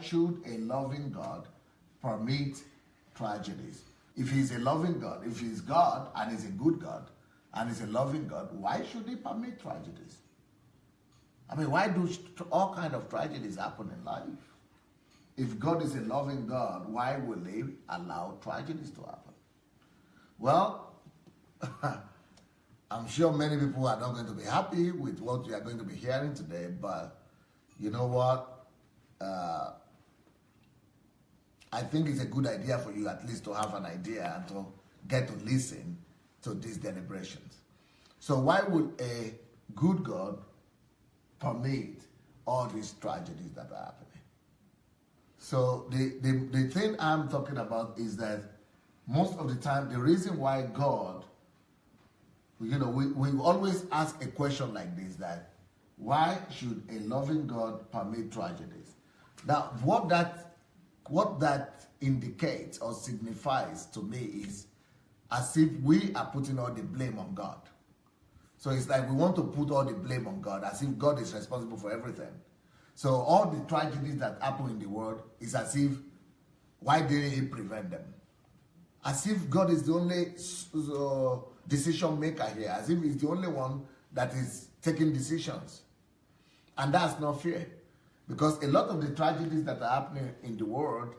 should a loving God permit tragedies? If he's a loving God, if he's God and he's a good God and he's a loving God, why should he permit tragedies? I mean, why do all kinds of tragedies happen in life? If God is a loving God, why will he allow tragedies to happen? Well, I'm sure many people are not going to be happy with what we are going to be hearing today, but you know what? I think it's a good idea for you at least to have an idea and to get to listen to these deliberations. So why would a good God permit all these tragedies that are happening? So the thing I'm talking about is that most of the time, the reason why God, we always ask a question like this, that why should a loving God permit tragedies? Now, what that indicates or signifies to me is as if we are putting all the blame on God. So it's like we want to put all the blame on God, as if God is responsible for everything. So all the tragedies that happen in the world is as if, why didn't he prevent them? As if God is the only decision maker here, as if he's the only one that is taking decisions. And that's not fair. Because a lot of the tragedies that are happening in the world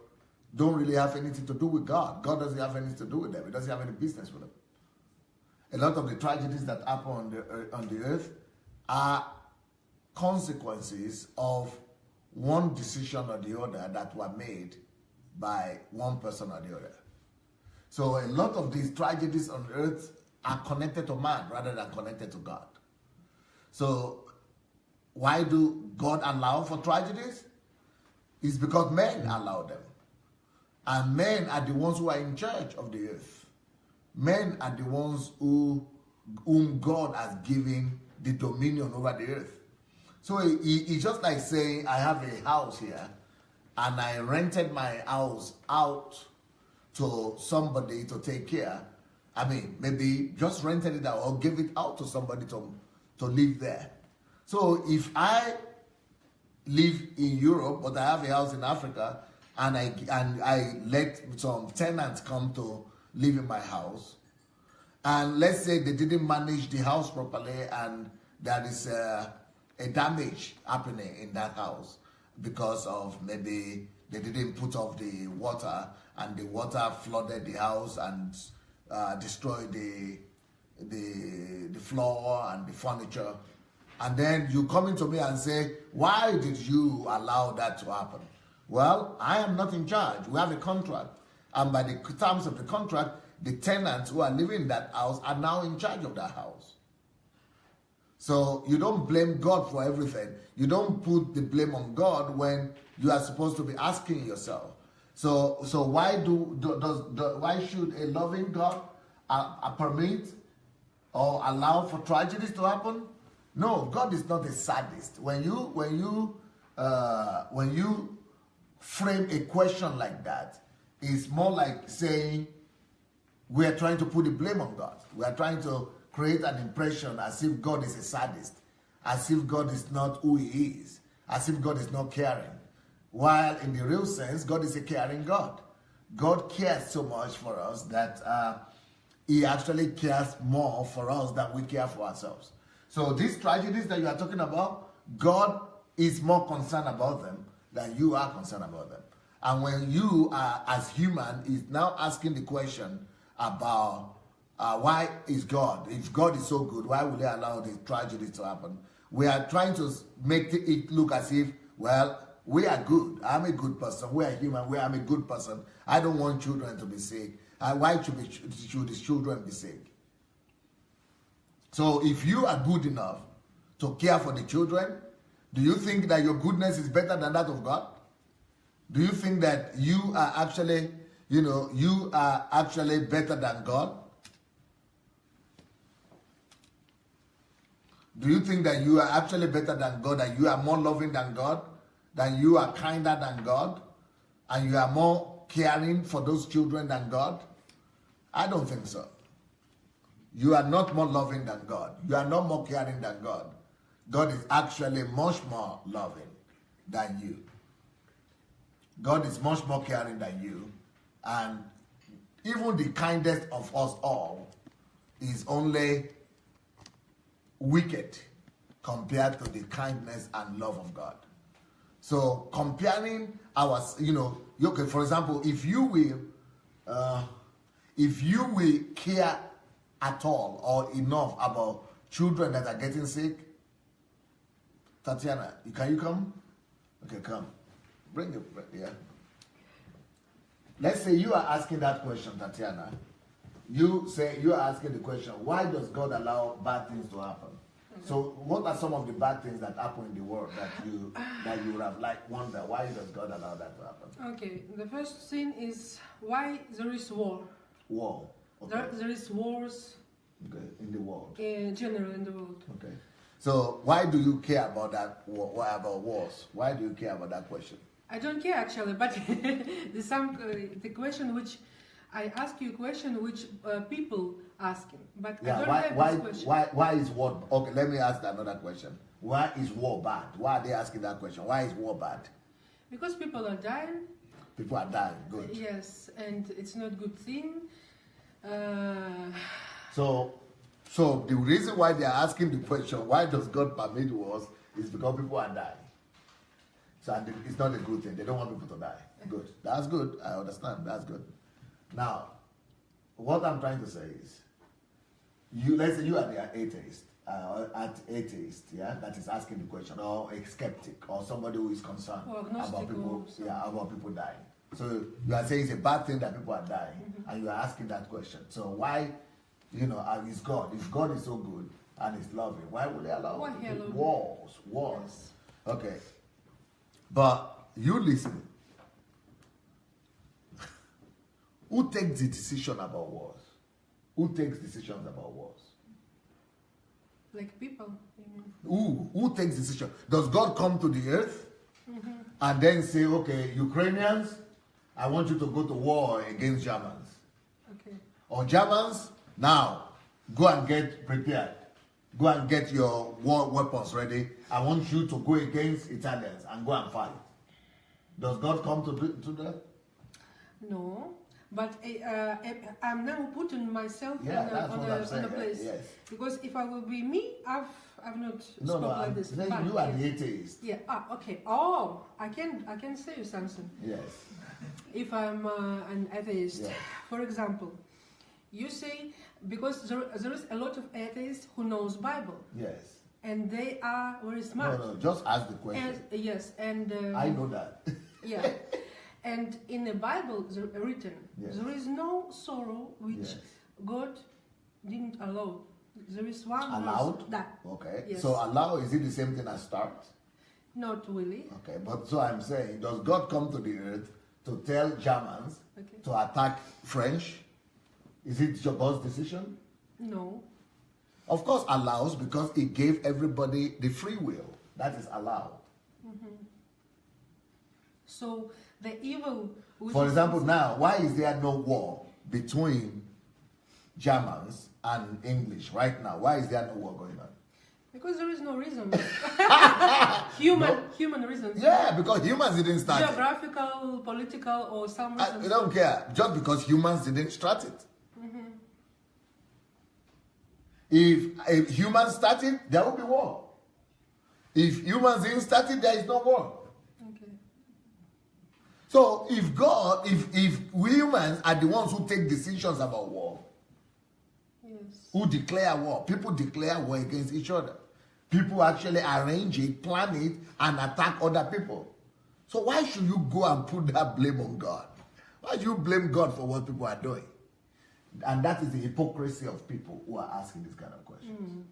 don't really have anything to do with God. God doesn't have anything to do with them. He doesn't have any business with them. A lot of the tragedies that happen on the earth are consequences of one decision or the other that were made by one person or the other. So a lot of these tragedies on earth are connected to man rather than connected to God. So why do God allow for tragedies? It's because men allow them. And men are the ones who are in charge of the earth. Men are the ones whom God has given the dominion over the earth. So it's just like saying, I have a house here and I rented my house out to somebody to take care. I mean, maybe just rented it out or give it out to somebody to live there. So if I live in Europe, but I have a house in Africa, and I let some tenants come to live in my house, and let's say they didn't manage the house properly and there is a damage happening in that house because of maybe they didn't put off the water and the water flooded the house and destroyed the floor and the furniture. And then you come into me and say, why did you allow that to happen? Well, I am not in charge. We have a contract. And by the terms of the contract, the tenants who are living in that house are now in charge of that house. So you don't blame God for everything. You don't put the blame on God when you are supposed to be asking yourself. So why should a loving God permit or allow for tragedies to happen? No, God is not a sadist. When you frame a question like that, it's more like saying we are trying to put the blame on God. We are trying to create an impression as if God is a sadist, as if God is not who he is, as if God is not caring. While in the real sense, God is a caring God. God cares so much for us that he actually cares more for us than we care for ourselves. So these tragedies that you are talking about, God is more concerned about them than you are concerned about them. And when you are, as human, is now asking the question about why is God, if God is so good, why would he allow these tragedies to happen? We are trying to make it look as if, well, we are good. I'm a good person. We are human. I'm a good person. I don't want children to be sick. Why should his children be sick? So if you are good enough to care for the children, do you think that your goodness is better than that of God? Do you think that you are actually, better than God? Do you think that you are actually better than God, that you are more loving than God, that you are kinder than God, and you are more caring for those children than God? I don't think so. You are not more loving than God. You are not more caring than God. God is actually much more loving than you. God is much more caring than you. And even the kindest of us all is only wicked compared to the kindness and love of God. So comparing our, okay, for example, if you will care at all or enough about children that are getting sick, Tatiana, can you come? Okay, come. Bring it, yeah. Let's say you are asking that question, Tatiana. You say you are asking the question, why does God allow bad things to happen? So what are some of the bad things that happen in the world that you would have wonder, why does God allow that to happen? Okay, the first thing is why there is war. War. Okay. There is wars. Okay, in the world. In general in the world. Okay. So why do you care about that? Why about wars? Why do you care about that question? I don't care actually, but the question which I ask you a question which people asking, but yeah, I don't have this question. Why is war? Okay, let me ask another question. Why is war bad? Why are they asking that question? Why is war bad? Because people are dying. People are dying. Good. Yes, and it's not a good thing. So the reason why they are asking the question, why does God permit wars, is because people are dying. So it's not a good thing. They don't want people to die. Good. That's good. I understand. That's good. Now, what I'm trying to say is, let's say you are the atheist, yeah, that is asking the question, or a skeptic, or somebody who is concerned about people dying. So you are saying it's a bad thing that people are dying, and you are asking that question. So why, is God? If God is so good and is loving, why would He allow wars? Yes. Okay. But you listen. Who takes the decision about wars? Who takes decisions about wars? Like people. Who takes decision? Does God come to the earth and then say, okay, Ukrainians, I want you to go to war against Germans. Okay. Or Germans, now go and get prepared. Go and get your war weapons ready. I want you to go against Italians and go and fight. Does God come to that? No. But I'm now putting myself on a place. Yes. Because if I will be me, I've not spoken like this. No, you are the atheist. Yeah. Okay. Oh, I can say you something. Yes. If I'm an atheist, yes. For example, you say because there is a lot of atheists who knows Bible. Yes. And they are very smart. No, just ask the question. Yes, and I know that. Yeah. And in the Bible written, yes. There is no sorrow which God didn't allow. There is one allowed. That. Okay. Yes. So allow, is it the same thing as start? Not really. Okay, but so I'm saying, does God come to the earth to tell Germans to attack French? Is it God's decision? No. Of course, allows because He gave everybody the free will. That is allowed. So the evil. For example, now, why is there no war between Germans and English right now? Why is there no war going on? Because there is no reason. Human reasons. Yeah, because humans didn't start Geographical, political, or some reasons. I don't care. Just because humans didn't start it. If humans started, there will be war. If humans didn't start it, there is no war. Okay. So if we humans are the ones who take decisions about war, who declare war, people declare war against each other. People actually arrange it, plan it, and attack other people. So why should you go and put that blame on God? Why should you blame God for what people are doing? And that is the hypocrisy of people who are asking this kind of questions.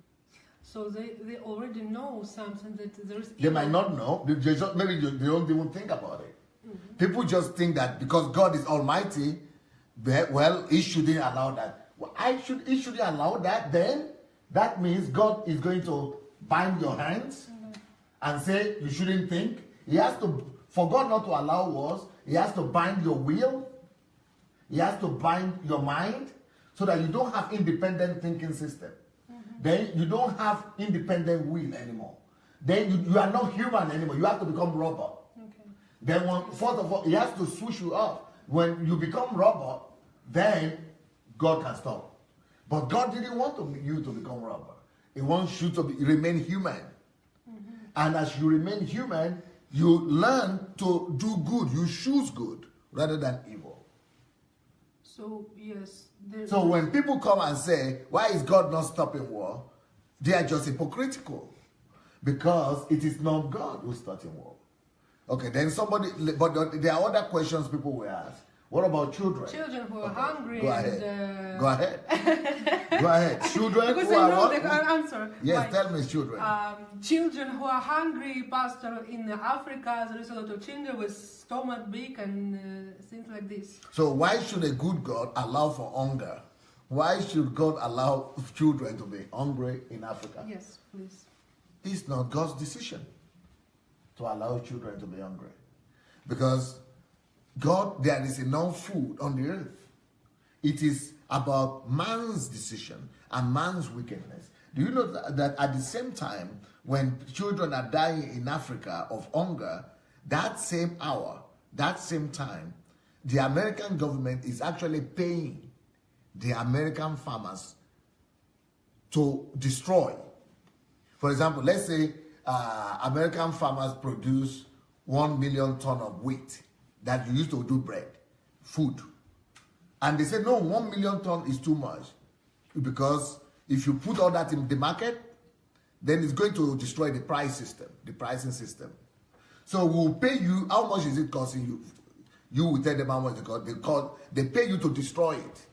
So they already know something that there is. They might not know. Maybe they don't even think about it. People just think that because God is almighty, well, He shouldn't allow that. Well, He shouldn't allow that. Then that means God is going to bind your hands and say you shouldn't think. He has to, for God not to allow wars, He has to bind your will. He has to bind your mind so that you don't have independent thinking system. Then you don't have independent will anymore. Then you are not human anymore. You have to become robot. Then, first of all, he has to switch you up. When you become rubber, then God can stop. But God didn't want you to become rubber. He wants you to remain human. And as you remain human, you learn to do good. You choose good rather than evil. So, yes. So when people come and say, why is God not stopping war? They are just hypocritical. Because it is not God who's starting war. Okay, then but there are other questions people will ask. What about children? Children who are hungry. Go ahead. Go ahead. Go ahead. Children because who I are know what? the answer. Yes, tell me children. Children who are hungry, Pastor, in Africa, there is a lot of children with stomach big and things like this. So why should a good God allow for hunger? Why should God allow children to be hungry in Africa? Yes, please. It's not God's decision to allow children to be hungry. Because God, there is enough food on the earth. It is about man's decision and man's wickedness. Do you know that at the same time, when children are dying in Africa of hunger, that same hour, that same time, the American government is actually paying the American farmers to destroy. For example, let's say American farmers produce 1 million ton of wheat that you used to do bread, food. And they say, no, 1 million ton is too much. Because if you put all that in the market, then it's going to destroy the price system, the pricing system. So we'll pay you, how much is it costing you? You will tell them how much it costs. They pay you to destroy it.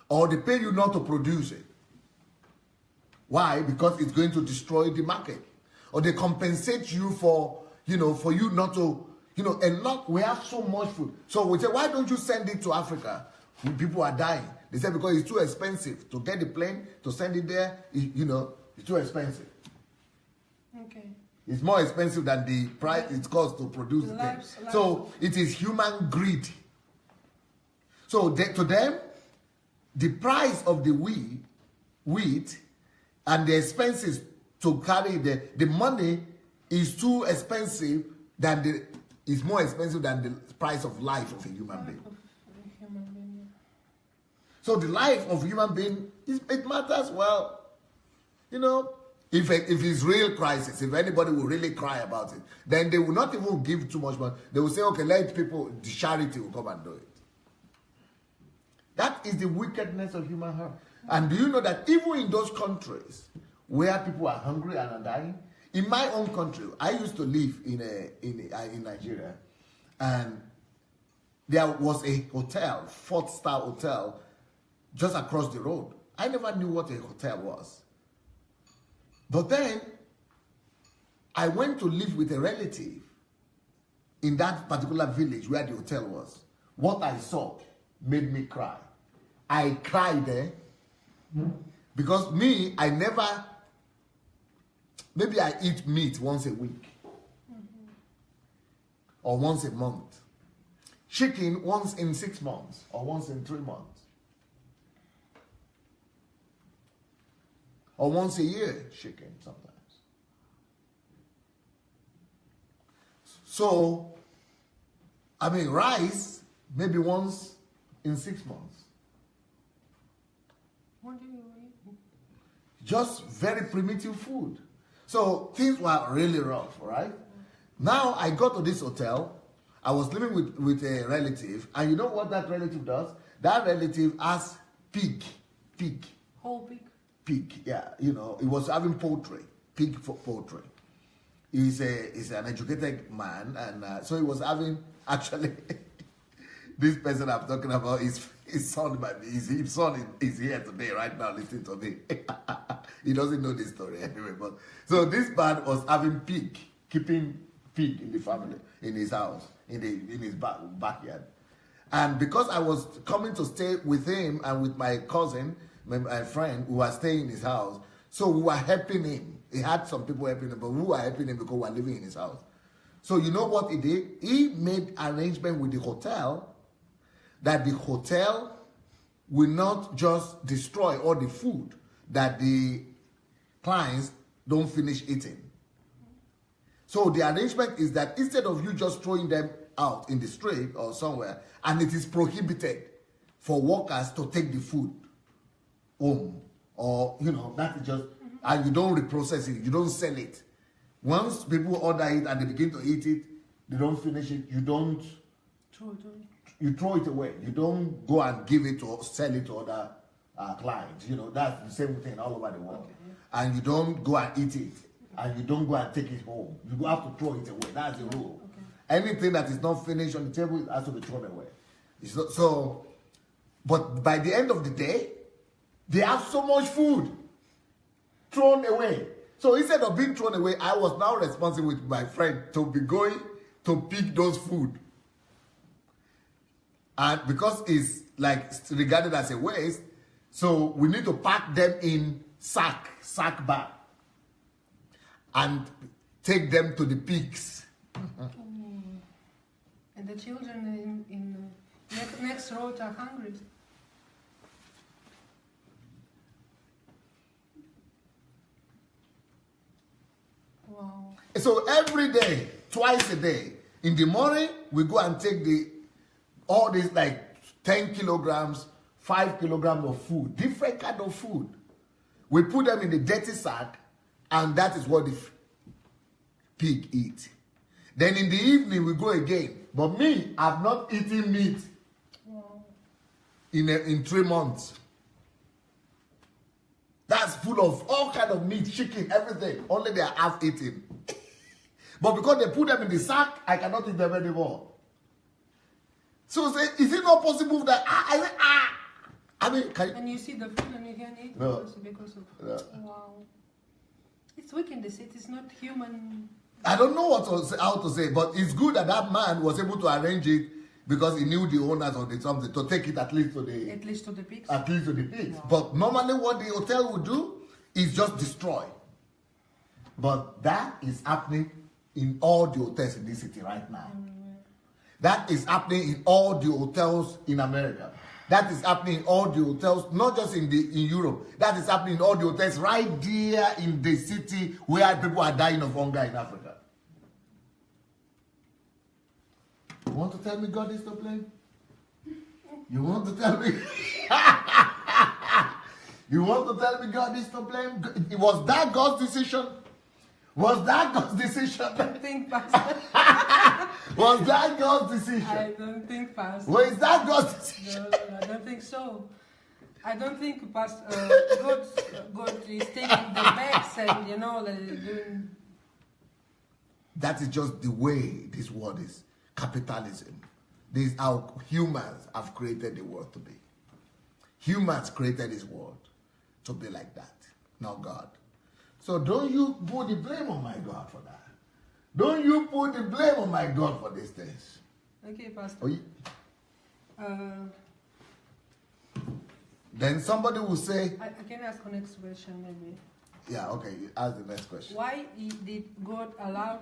Or they pay you not to produce it. Why? Because it's going to destroy the market. Or they compensate you for, for you not to, we have so much food. So we say, why don't you send it to Africa? People are dying. They say because it's too expensive to get the plane, to send it there, it's too expensive. Okay. It's more expensive than the price it costs to produce the thing. So it is human greed. So to them, the price of the wheat and the expenses to carry the money is too expensive is more expensive than the price of life of a human being. So the life of a human being, it matters. Well, if it's real crisis, if anybody will really cry about it, then they will not even give too much money. They will say, okay, let people, the charity will come and do it. That is the wickedness of human heart. And do you know that even in those countries where people are hungry and are dying, in my own country, I used to live in Nigeria, and there was a hotel, 4-star hotel, just across the road. I never knew what a hotel was. But then, I went to live with a relative in that particular village where the hotel was. What I saw made me cry. I cried there because I never, maybe I eat meat once a week or once a month. Chicken once in 6 months or once in 3 months. Or once a year, chicken sometimes. So, rice maybe once in 6 months. What do you eat? Just very primitive food. So things were really rough, right? Now I got to this hotel. I was living with a relative, and you know what that relative does? That relative has pig. Whole pig? Pig, yeah. He was having poultry, pig for poultry. He's an educated man, and so he was having, actually, this person I'm talking about, his son is here today, right now, listening to me. He doesn't know this story anyway. But so this man was having keeping pig in the family, in his house, in his backyard. And because I was coming to stay with him and with my cousin, my friend who was staying in his house, so we were helping him. He had some people helping him, but we were helping him because we were living in his house. So you know what he did? He made arrangement with the hotel that the hotel will not just destroy all the food that the clients don't finish eating. So the arrangement is that instead of you just throwing them out in the street or somewhere, and it is prohibited for workers to take the food home, or that is just, and you don't reprocess it, you don't sell it. Once people order it and they begin to eat it, they don't finish it, you don't you throw it away. You don't go and give it or sell it to other clients. That's the same thing all over the world. Okay. And you don't go and eat it, and you don't go and take it home. You have to throw it away. That's the rule. Okay. Anything that is not finished on the table has to be thrown away. But by the end of the day, they have so much food thrown away. So instead of being thrown away, I was now responsible with my friend to be going to pick those food. And because it's like regarded as a waste, so we need to pack them in sack bag, and take them to the pigs. And the children in next road are hungry. Wow. So every day, twice a day, in the morning, we go and take all these like 10 kilograms, 5 kilograms of food, different kind of food. We put them in the dirty sack, and that is what the pig eat. Then in the evening, we go again. But me, I've not eaten meat in 3 months. That's full of all kind of meat, chicken, everything. Only they are half eaten. But because they put them in the sack, I cannot eat them anymore. So say, is it not possible that I mean, and you see the food and you can eat No. because of No. wow. It's wickedness. It is not human. I don't know how to say, but it's good that that man was able to arrange it because he knew the owners or something to take it at least to the pigs. At least to the pigs. Wow. But normally what the hotel would do is just destroy. But that is happening in all the hotels in this city right now. That is happening in all the hotels in America. That is happening in all the hotels, not just in Europe. That is happening in all the hotels right there in the city where people are dying of hunger in Africa. You want to tell me God is to blame? You want to tell me? You want to tell me God is to blame? Was that God's decision? Was that God's decision? I don't think, Pastor. Was that God's decision? I don't think, Pastor. Was that God's decision? No, I don't think so. I don't think Pastor, God is taking the backs and doing. That is just the way this world is. Capitalism. This is how humans have created the world to be. Humans created this world to be like that, not God. So don't you put the blame on my God for that. Don't you put the blame on my God for these things. Okay, Pastor. Oh, then somebody will say... I can ask the next question maybe. Yeah, okay, ask the next question. Why did God allow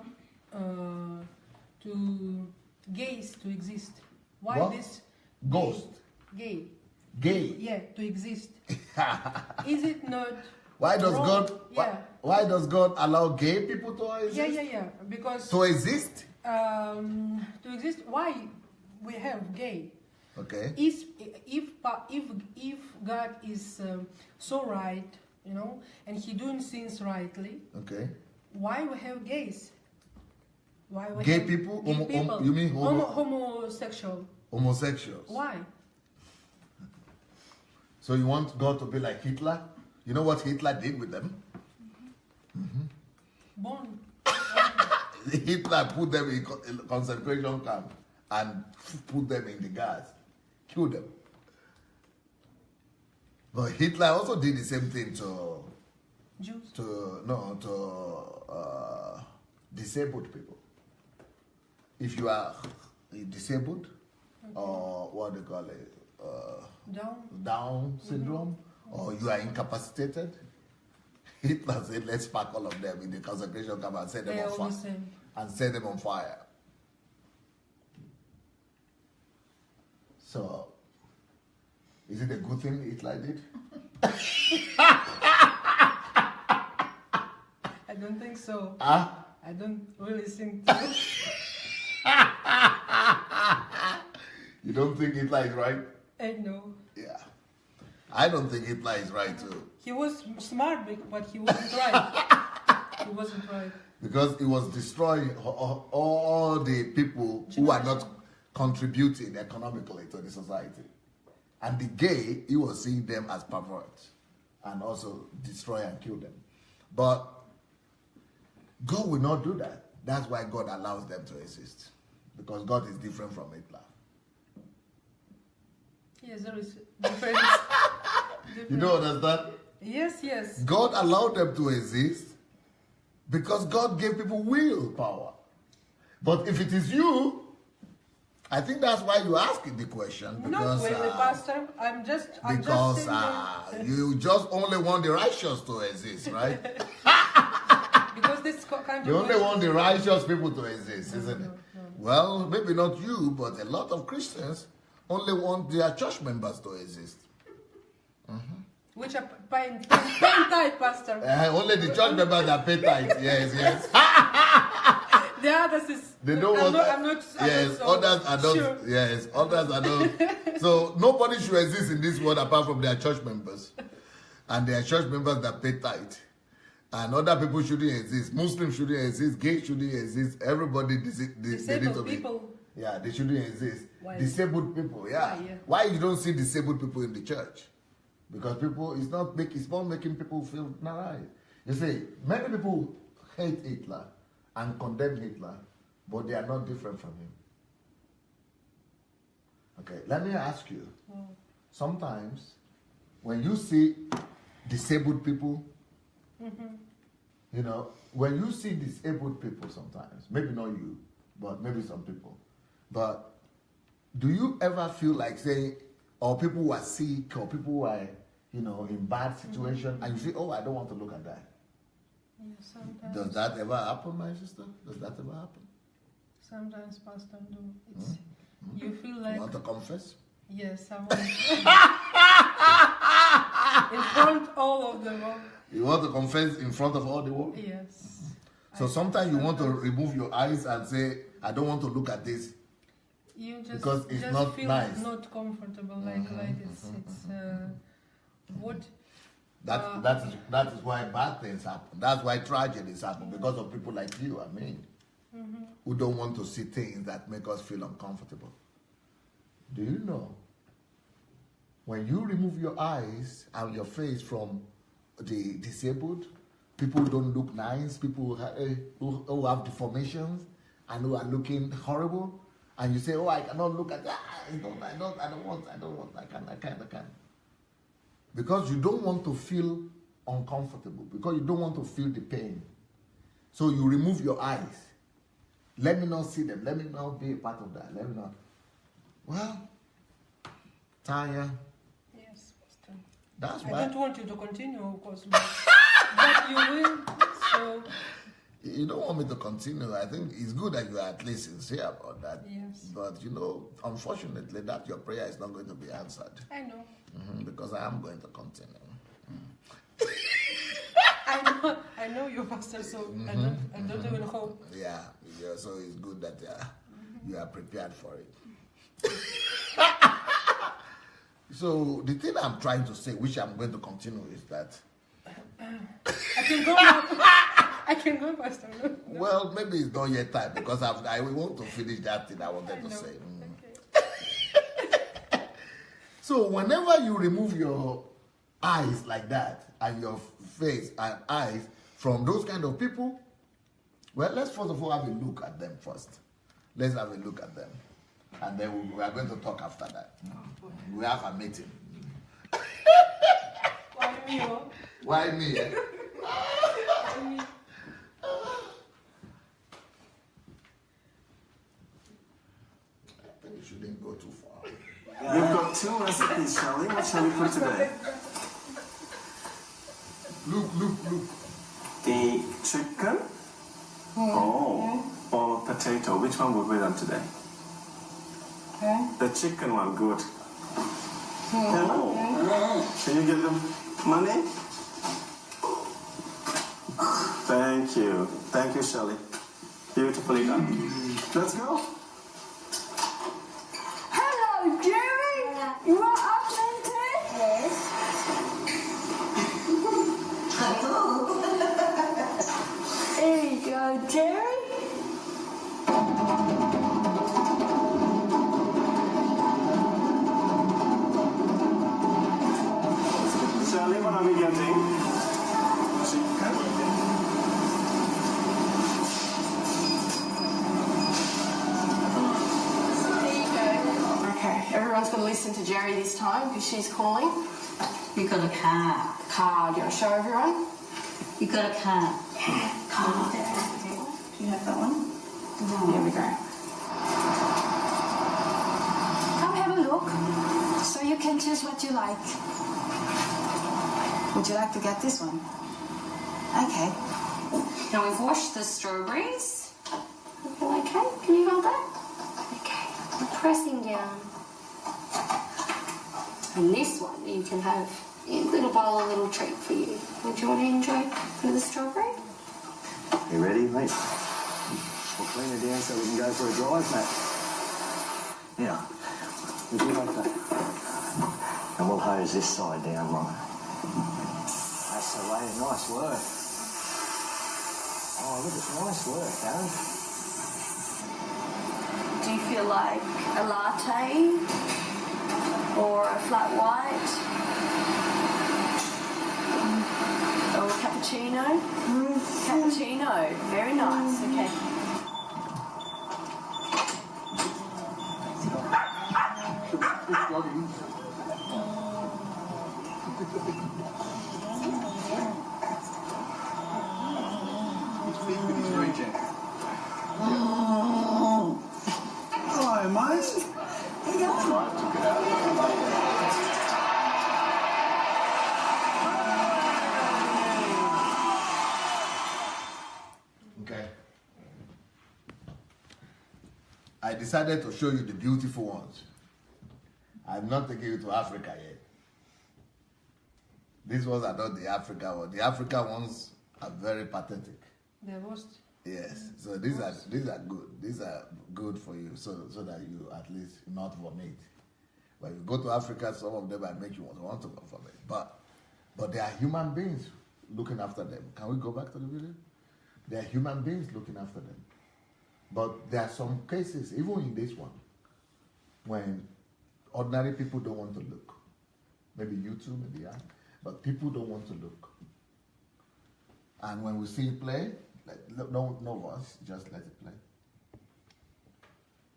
gays to exist? Why What? this... Ghost. Gay. Gay. Yeah, to exist. Is it not... Why does wrong? God? Yeah. Why does God allow gay people to exist? Yeah. Because To exist? to exist, why we have gay? Okay. If God is so right, and He doing things rightly, Okay. why we have gays? Why we Gay have people? Gay people? You mean homosexual? homosexuals? Why? So you want God to be like Hitler? You know what Hitler did with them? Born. Hitler put them in concentration camp and put them in the gas, killed them. But Hitler also did the same thing to Jews. Disabled people. If you are disabled, or what they call it, Down syndrome, or you are incapacitated, Hitler said, let's pack all of them in the concentration camp and set them They on are all fire. the same. And set them on fire. So, is it a good thing Hitler did? I don't think so. Huh? I don't really think. You don't think Hitler is right? No. Yeah. I don't think Hitler is right too. He was smart, but he wasn't right. He wasn't right. Because he was destroying all the people who are not contributing economically to the society. And the gay, he was seeing them as perverts and also destroy and kill them. But God will not do that. That's why God allows them to exist. Because God is different from Hitler. Yes, there is difference. You don't understand? Yes, yes. God allowed them to exist because God gave people willpower. But if it is you, I think that's why you asking the question. Because, not really, Pastor. I'm just saying you just only want the righteous to exist, right? Because this kind of You only want the righteous people to exist, isn't it? No. Well, maybe not you, but a lot of Christians only want their church members to exist. Which are paying tithe, Pastor. Only the church members that pay tithe. Yes. The others is. They don't want. I'm not Yes, so others are not. sure. Yes, others are not. So nobody should exist in this world apart from their church members, and their church members that pay tithe. And other people shouldn't exist. Muslims shouldn't exist. Gays shouldn't exist. Everybody Disabled people. Yeah, they shouldn't exist. Why? Disabled people, yeah. Why you don't see disabled people in the church? Because people, it's not making people feel nice. You see, many people hate Hitler and condemn Hitler, but they are not different from him. Okay, let me ask you. Sometimes, when you see disabled people, you know, when you see disabled people sometimes, maybe not you, but maybe some people, but do you ever feel like saying, or people who are sick, or people who are, you know, in bad situation, and you say, oh, I don't want to look at that? Yeah, sometimes. Does that ever happen, my sister? Does that ever happen? Sometimes, Pastor, do. It's, you feel like... You want to confess? Yes, I want. In front all of the world. You want to confess in front of all the world? Yes. So sometimes you want to remove your eyes and say, I don't want to look at this. You just, because it's just not feel nice. Not comfortable, like it's what. That is why bad things happen. That's why tragedies happen, because of people like you and me, who don't want to see things that make us feel uncomfortable. Do you know, when you remove your eyes and your face from the disabled, people who don't look nice, people who have deformations and who are looking horrible, and you say, oh, I cannot look at that, I don't want, I can't. Because you don't want to feel uncomfortable, because you don't want to feel the pain. So you remove your eyes. Let me not see them. Let me not be a part of that. Let me not. Well, Tanya. Yes, Pastor. That's why. I don't want you to continue, of course, but you will. So. You don't want me to continue. I think it's good that you are at least sincere about that. Yes. But you know, unfortunately, that your prayer is not going to be answered. I know. Because I am going to continue. I know you, Pastor, so I don't even hope. Yeah, so it's good that you are prepared for it. So the thing I'm trying to say, which I'm going to continue, is that I can go now. I can go, Pastor. No. Well, maybe it's not yet time, because I want to finish that thing I wanted to say. Okay. So whenever you remove your eyes like that, and your face and eyes from those kind of people, well, let's first of all have a look at them first. Let's have a look at them. And then we are going to talk after that. We have a meeting. Why me? Why me? Eh? Why me? I think you shouldn't go too far. We've got 2 recipes, shall we? What shall we put today? Look. The chicken? Or potato? Which one would we done today? The chicken one, good. Can you give them money? Thank you. Thank you, Shelley. Beautifully done. Let's go. Hello, Jerry. You are up later? Yes. There you go, Jerry. Shelley, what are we getting? Chicken. Okay, everyone's going to listen to Jerry this time because she's calling. You got a car. Card. Do you want to show everyone? You got a car. Card. Do you have that one? There we go. Come have a look so you can choose what you like. Would you like to get this one? Okay. Now we've washed the strawberries. Okay, can you hold that? Okay, I'm pressing down. And this one you can have a little bowl, a little treat for you. Would you want to enjoy for the strawberry? You ready, mate? We'll clean it down so we can go for a drive, mate. Yeah. Would you like that? And we'll hose this side down, right? That's the way. Nice work. Oh, look, it's nice work, Darren. Do you feel like a latte or a flat white or a cappuccino? Cappuccino, very nice. Okay. Hello, mate. Okay. I decided to show you the beautiful ones. I'm not taking you to Africa yet. These ones are not the Africa ones. The Africa ones are very pathetic. The worst. Yes. So these are good. These are good for you, so that you at least not vomit. When you go to Africa, some of them might make you want to vomit. But they are human beings looking after them. Can we go back to the video? They are human beings looking after them. But there are some cases, even in this one, when ordinary people don't want to look. Maybe you too, maybe I. But people don't want to look. And when we see it play, no voice, just let it play.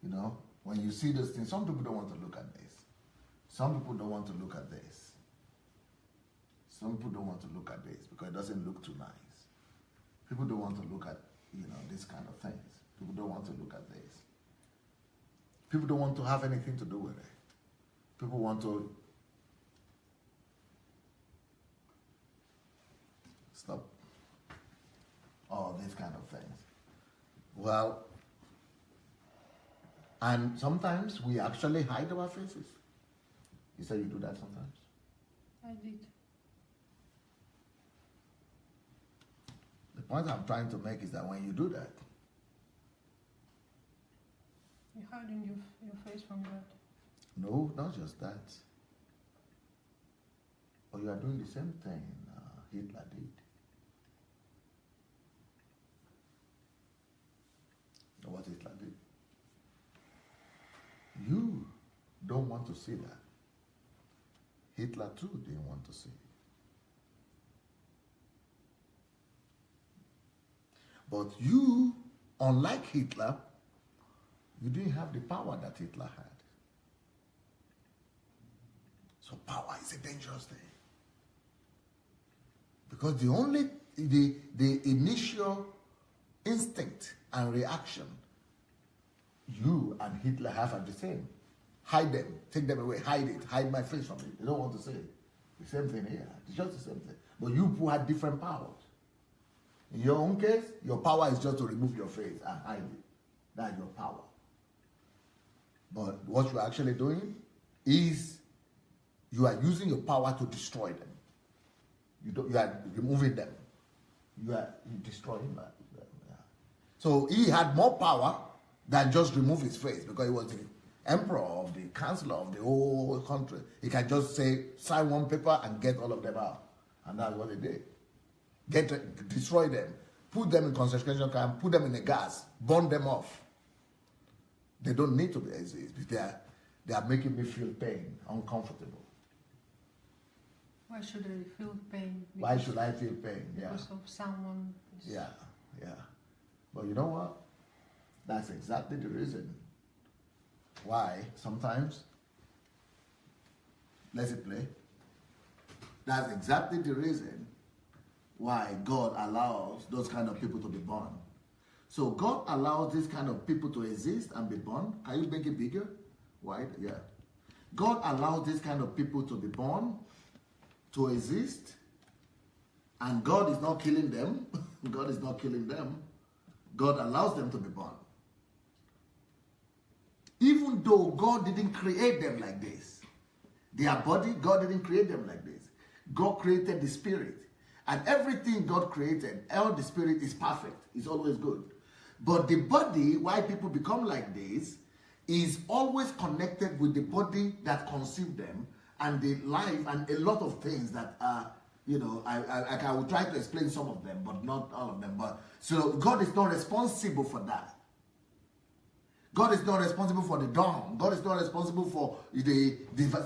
You know, when you see those things, some people don't want to look at this. Some people don't want to look at this. Some people don't want to look at this because it doesn't look too nice. People don't want to look at, this kind of things. People don't want to look at this. People don't want to have anything to do with it. People want to stop all these kind of things. Well, and sometimes we actually hide our faces. You say you do that sometimes? I did. The point I'm trying to make is that when you do that, You're hiding your face from God. no, not just that. But you are doing the same thing Hitler did. You know what Hitler did? You don't want to see that. Hitler too didn't want to see it. But you, unlike Hitler, you didn't have the power that Hitler had. So power is a dangerous thing. Because the initial instinct and reaction you and Hitler have are the same. Hide them, take them away, hide it, hide my face from it. They don't want to see it. The same thing here. It's just the same thing. But you people had different powers. In your own case, your power is just to remove your face and hide it. That's your power. But what you're actually doing is you are using your power to destroy them. You are removing them. you destroy him. Yeah. So he had more power than just remove his face, because he was the emperor of the chancellor of the whole country. He can just say, sign one paper and get all of them out. And that's what he did. Destroy them, put them in concentration camp, put them in a gas, burn them off. They don't need to be exist. They are making me feel pain, uncomfortable. Why should I feel pain? Why should I feel pain? Because of someone. Yeah. But you know what? That's exactly the reason why sometimes, let's play. That's exactly the reason why God allows those kind of people to be born. So God allows this kind of people to exist and be born. Can you make it bigger? Wide? Yeah. God allows this kind of people to be born, to exist, and God is not killing them. God is not killing them. God allows them to be born. Even though God didn't create them like this. Their body, God didn't create them like this. God created the spirit. And everything God created, all the spirit is perfect. It's always good. But the body, why people become like this, is always connected with the body that conceived them, and the life, and a lot of things that are, I will try to explain some of them, but not all of them. But so God is not responsible for that. God is not responsible for the dumb. God is not responsible for the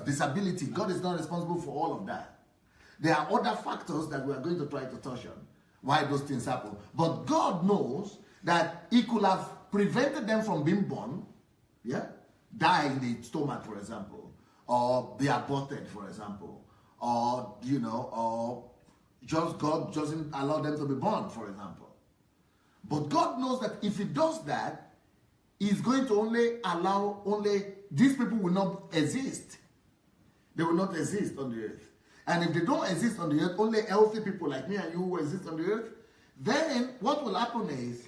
disability. God is not responsible for all of that. There are other factors that we are going to try to touch on, why those things happen. But God knows that He could have prevented them from being born, die in the stomach, for example, or be aborted, for example, or, or just God doesn't allow them to be born, for example. But God knows that if He does that, He's going to allow these people will not exist. They will not exist on the earth. And if they don't exist on the earth, only healthy people like me and you will exist on the earth, then what will happen is,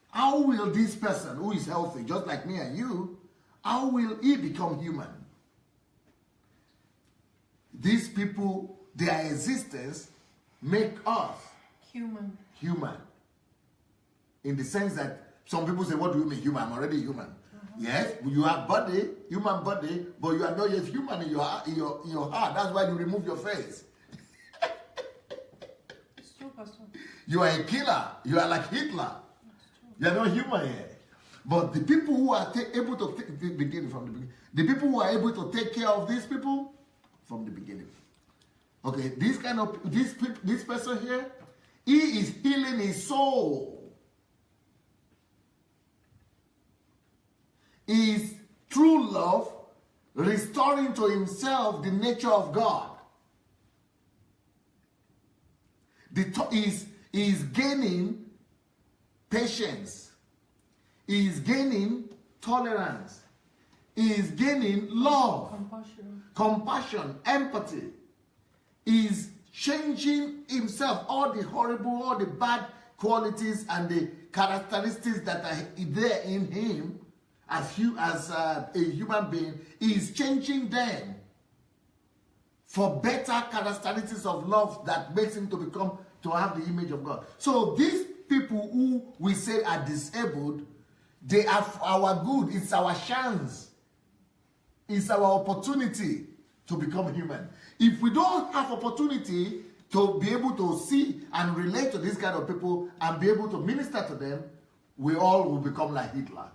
how will this person who is healthy, just like me and you, how will he become human? These people, their existence, make us human. In the sense that some people say, what do you mean human? I'm already human. Yes, you have body, human body, but you are not yet human in your heart. That's why you remove your face. It's true, Pastor. You are a killer. You are like Hitler. You are not human yet. But the people who are able to begin from the beginning, the people who are able to take care of these people from the beginning. Okay, this person here, he is healing his soul. Is true love restoring to himself the nature of God. Is gaining patience. Is gaining tolerance. Is gaining love. Compassion, empathy. Is changing himself, all the horrible, all the bad qualities and the characteristics that are there in him. As a human being, is changing them for better characteristics of love that makes him to have the image of God. So these people who we say are disabled, they are for our good. It's our chance. It's our opportunity to become human. If we don't have opportunity to be able to see and relate to these kind of people and be able to minister to them, we all will become like Hitler.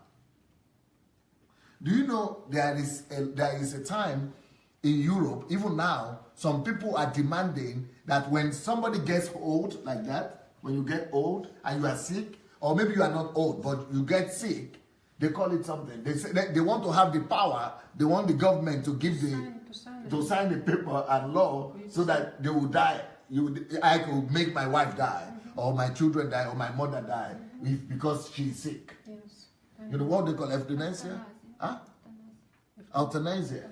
Do you know there is a time in Europe, even now, some people are demanding that when somebody gets old like that, when you get old and you are sick, or maybe you are not old, but you get sick, they call it something. They say they want to have the power, they want the government to give to sign the paper and law so that they will die. I could make my wife die, or my children die, or my mother die, because she's sick. Yes. You know what they call euthanasia? Huh? Euthanasia,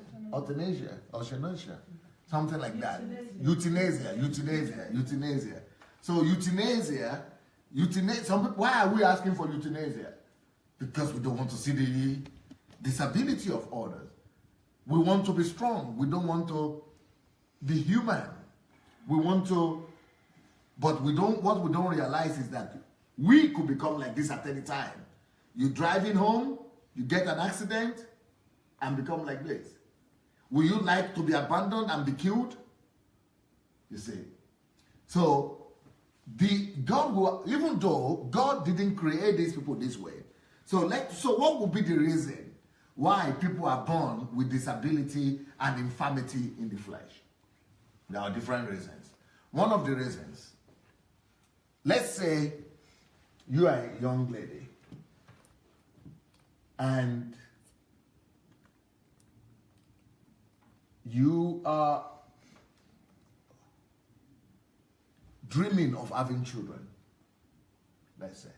something like that. Euthanasia. So euthanasia. Some people, why are we asking for euthanasia? Because we don't want to see the disability of others. We want to be strong. We don't want to be human. We want to But what we don't realize is that we could become like this at any time. You're driving home, you get an accident, and become like this. Will you like to be abandoned and be killed? You see. So, even though God didn't create these people this way, so what would be the reason why people are born with disability and infirmity in the flesh? There are different reasons. One of the reasons, let's say you are a young lady and you are dreaming of having children, let's say,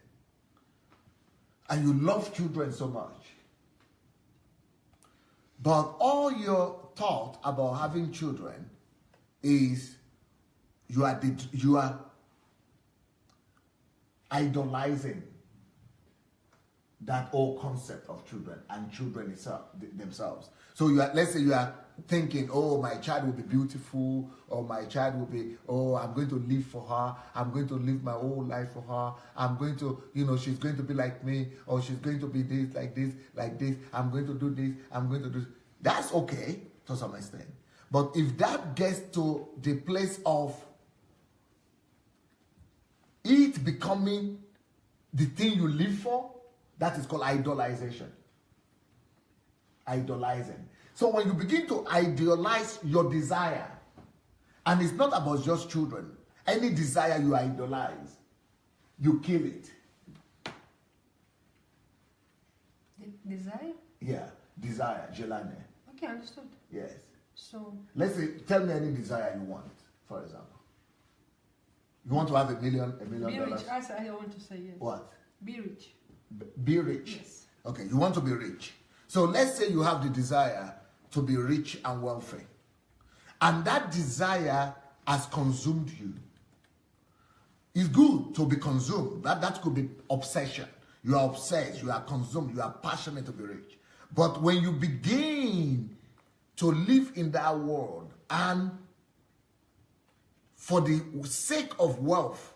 and you love children so much, but all your thought about having children is you are idolizing that whole concept of children and children themselves. So let's say you are thinking, oh, my child will be beautiful, or my child will be, oh, I'm going to live for her, I'm going to live my whole life for her, I'm going to, she's going to be like me, or she's going to be this, like this, I'm going to do this, I'm going to do this. That's okay to some extent. But if that gets to the place of it becoming the thing you live for, that is called idolization. Idolizing. So when you begin to idealize your desire, and it's not about just children, any desire you idolize, you kill it. Desire? Yeah, desire, jelane. Okay, understood. Yes. So let's say, tell me any desire you want, for example. You want to have $1 million? Be rich. I want to say yes. What? Be rich. Be rich. Yes. Okay, you want to be rich. So let's say you have the desire to be rich and wealthy. And that desire has consumed you. It's good to be consumed. That could be obsession. You are obsessed, you are consumed, you are passionate to be rich. But when you begin to live in that world, and for the sake of wealth,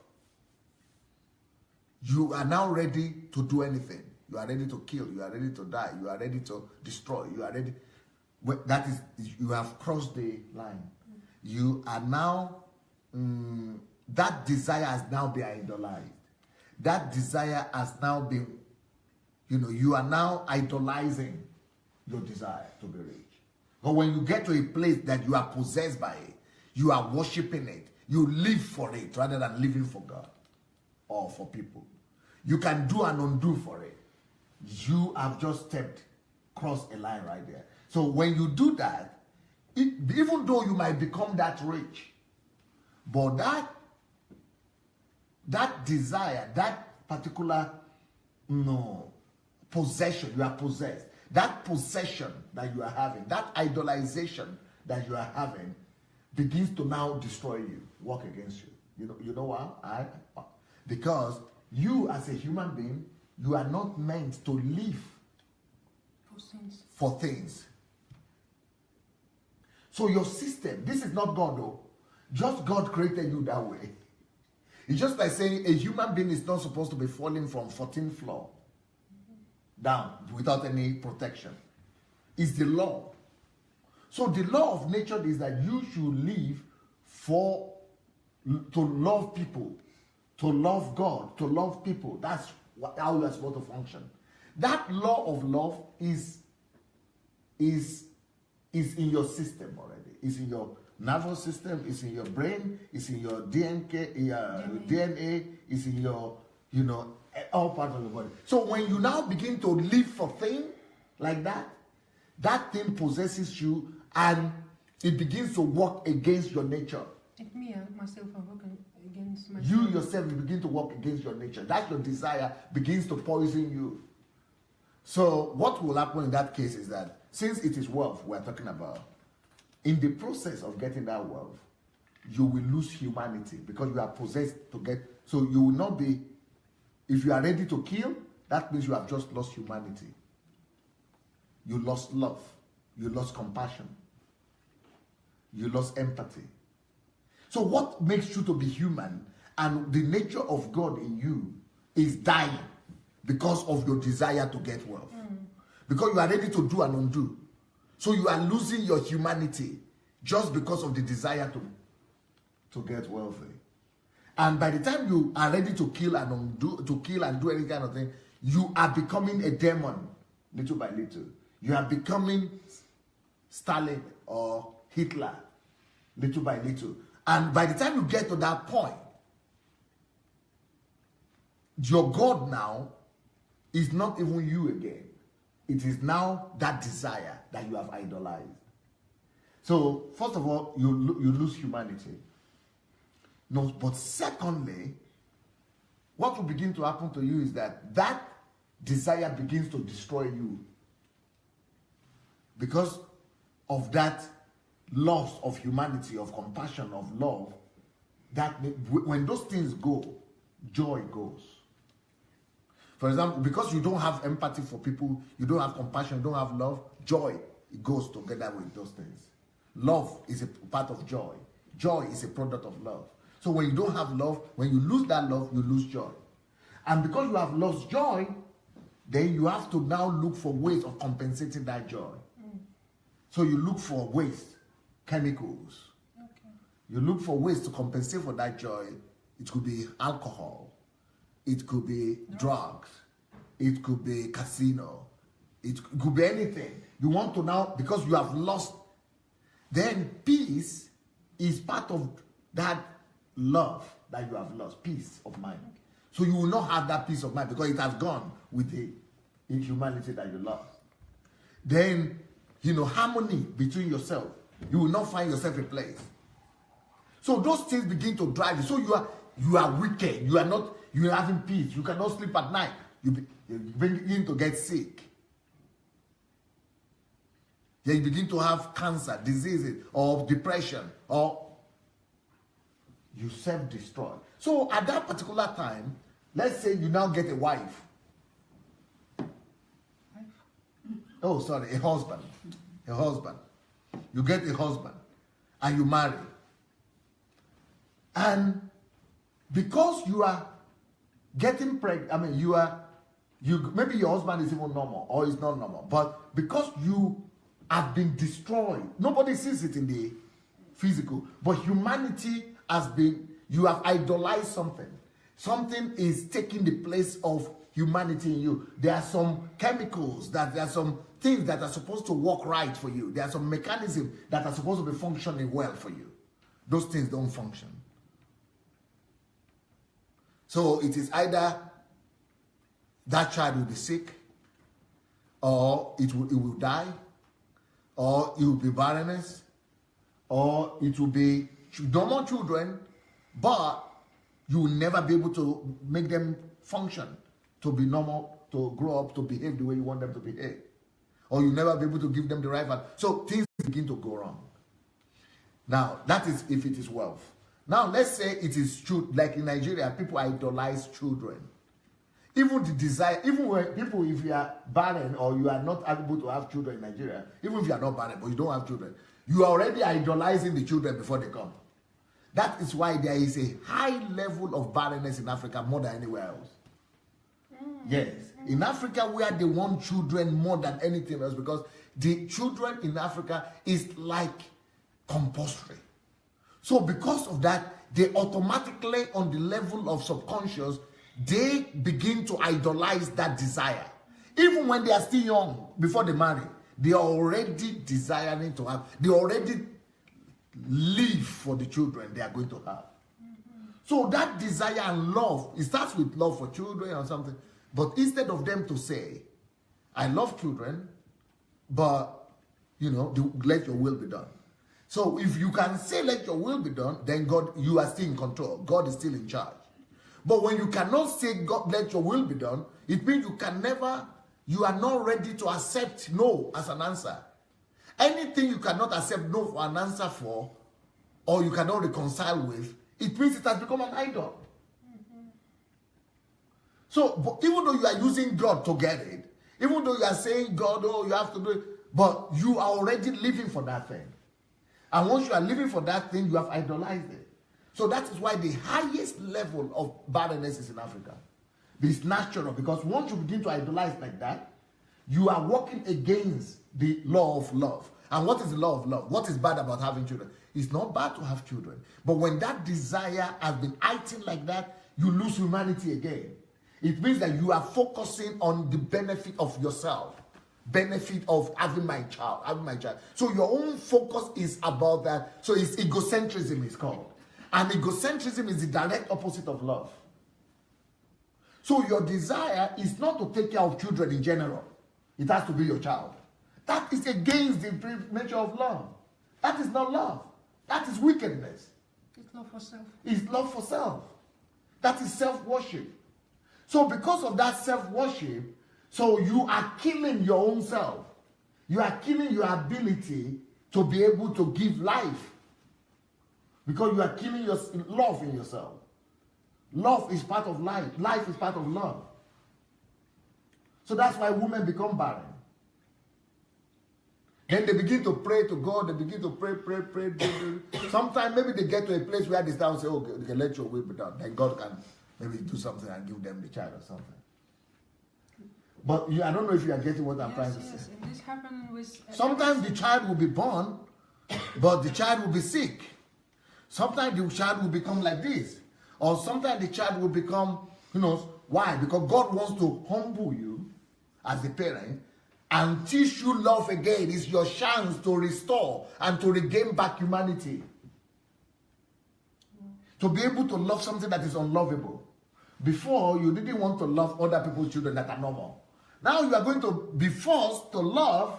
you are now ready to do anything. You are ready to kill, you are ready to die, you are ready to destroy, you are ready. That is, you have crossed the line. You are now, that desire has now been idolized. That desire has now been, you are now idolizing your desire to be rich. But when you get to a place that you are possessed by it, you are worshiping it, you live for it rather than living for God or for people. You can do and undo for it. You have just crossed a line right there. So when you do that, even though you might become that rich, but that desire, that particular possession, you are possessed. That possession that you are having, that idolization that you are having, begins to now destroy you, work against you. You know why? Because you as a human being, you are not meant to live for things. So your system, this is not God though. Just God created you that way. It's just like saying a human being is not supposed to be falling from 14th floor down without any protection. It's the law. So the law of nature is that you should live to love people, to love God, to love people. That's how you are supposed to function. That law of love is in your system already. It's in your nervous system, it's in your brain, it's in your DNA, it's in your, all parts of the body. So when you now begin to live for things like that, that thing possesses you and it begins to work against your nature. Like me, myself, I'm working against myself. You yourself, you begin to work against your nature. That's your desire begins to poison you. So what will happen in that case is that since it is wealth we're talking about, in the process of getting that wealth, you will lose humanity because you are possessed to get. So you will not be, if you are ready to kill, that means you have just lost humanity. You lost love. You lost compassion. You lost empathy. So what makes you to be human And the nature of God in you is dying because of your desire to get wealth. Because you are ready to do and undo. So you are losing your humanity just because of the desire to get wealthy. And by the time you are ready to kill and undo, to kill and do any kind of thing, you are becoming a demon little by little. You are becoming Stalin or Hitler little by little. And by the time you get to that point, your God now is not even you again. It is now that desire that you have idolized. So, first of all, you lose humanity. No, but secondly, what will begin to happen to you is that desire begins to destroy you. Because of that loss of humanity, of compassion, of love, that when those things go, joy goes. For example, because you don't have empathy for people, you don't have compassion, you don't have love, joy, it goes together with those things. Love is a part of joy. Joy is a product of love. So when you don't have love, when you lose that love, you lose joy. And because you have lost joy, then you have to now look for ways of compensating that joy. So you look for ways, chemicals. Okay. You look for ways to compensate for that joy. It could be alcohol. It could be drugs. It could be casino. It could be anything. You want to now, because you have lost, then peace is part of that love that you have lost, peace of mind. Okay. So you will not have that peace of mind because it has gone with the inhumanity that you lost. Then, harmony between yourself. You will not find yourself a place. So those things begin to drive you. So you are wicked. You are having peace. You cannot sleep at night. You begin to get sick. Then you begin to have cancer, diseases, or depression, or you self-destroy. So at that particular time, let's say you now get a wife. Oh, sorry, a husband. A husband. You get a husband and you marry. And because you are getting pregnant, maybe your husband is even normal or is not normal, but because you have been destroyed, nobody sees it in the physical, but humanity has been, you have idolized something. Something is taking the place of humanity in you. There are some chemicals, there are some things that are supposed to work right for you. There are some mechanisms that are supposed to be functioning well for you. Those things don't function. So it is either that child will be sick, or it will die, or it will be barrenness, or it will be normal children, but you will never be able to make them function, to be normal, to grow up, to behave the way you want them to behave. Or you'll never be able to give them the right value. So things begin to go wrong. Now, that is if it is wealth. Now, let's say it is true, like in Nigeria, people idolize children. Even the desire, even when people, if you are barren or you are not able to have children in Nigeria, even if you are not barren, but you don't have children, you are already idolizing the children before they come. That is why there is a high level of barrenness in Africa more than anywhere else. Yes. In Africa, where they want children more than anything else, because the children in Africa is like compulsory. So because of that, they automatically, on the level of subconscious, they begin to idolize that desire. Even when they are still young, before they marry, they are already desiring to have, they already live for the children they are going to have. So that desire and love, it starts with love for children or something. But instead of them to say, I love children, but, let your will be done. So if you can say, let your will be done, then God, you are still in control. God is still in charge. But when you cannot say, God, let your will be done, it means you are not ready to accept no as an answer. Anything you cannot accept no for an answer for, or you cannot reconcile with, it means it has become an idol. So, but even though you are using God to get it, even though you are saying, God, you have to do it, but you are already living for that thing. And once you are living for that thing, you have idolized it. So that is why the highest level of barrenness is in Africa. It's natural, because once you begin to idolize like that, you are working against the law of love. And what is the law of love? What is bad about having children? It's not bad to have children. But when that desire has been heightened like that, you lose humanity again. It means that you are focusing on the benefit of yourself. Benefit of having my child. So your own focus is about that. So it's egocentrism, it's called. And egocentrism is the direct opposite of love. So your desire is not to take care of children in general. It has to be your child. That is against the nature of love. That is not love. That is wickedness. It's love for self. It's love for self. That is self-worship. So because of that self-worship, so you are killing your own self. You are killing your ability to be able to give life. Because you are killing your love in yourself. Love is part of life. Life is part of love. So that's why women become barren. Then they begin to pray to God. They begin to pray. Sometimes maybe they get to a place where they start and say, okay, they can let your will be done. Then God can maybe do something and give them the child or something. But I don't know if you are getting what I'm trying to say. Yes, and this happened with... Sometimes the child will be born, but the child will be sick. Sometimes the child will become like this. Or sometimes the child will become, why? Because God wants to humble you as a parent and teach you love again. It's your chance to restore and to regain back humanity. To be able to love something that is unlovable. Before, you didn't want to love other people's children that are normal. Now you are going to be forced to love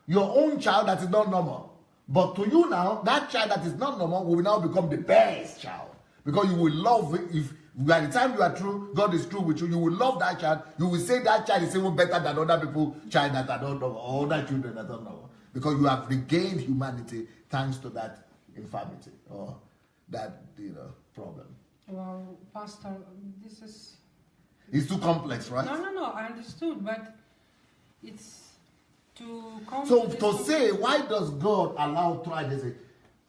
your own child that is not normal. But to you now, that child that is not normal will now become the best child. Because you will love it. If by the time you are true, God is true with you, you will love that child. You will say that child is even better than other people's child that are not normal, or other children that are not normal. Because you have regained humanity thanks to that infirmity or that problem. Well, Pastor, this is... It's too complex, right? No, I understood, but it's to come So to say, why does God allow tragedy?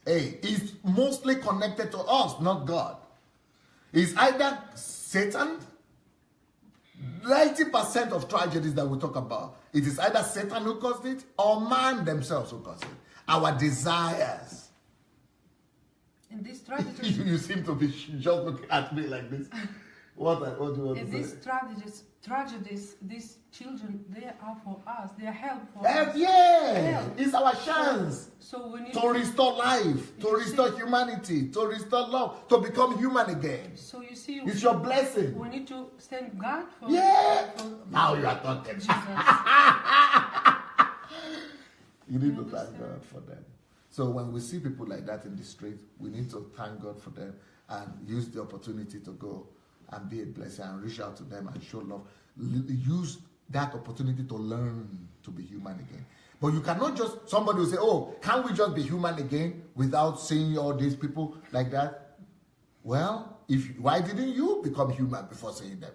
Hey, it's mostly connected to us, not God. It's either Satan. 90% of tragedies that we talk about, it is either Satan who caused it or man themselves who caused it. Our desires. In this tragedy, You seem to be just looking at me like this. What do you want in to these say? tragedies, these children, they are for us. They are help for us. Yeah, it's our chance So we need to restore life, to restore humanity, to restore love, to become human again. So you see, It's your blessing. we need to thank God for... Yeah. for Now you are talking. Jesus. You need to thank God for them. So when we see people like that in the street, we need to thank God for them and use the opportunity to go and be a blessing and reach out to them and show love. Use that opportunity to learn to be human again. But you cannot just, somebody will say, oh, can't we just be human again without seeing all these people like that? Well, why didn't you become human before seeing them?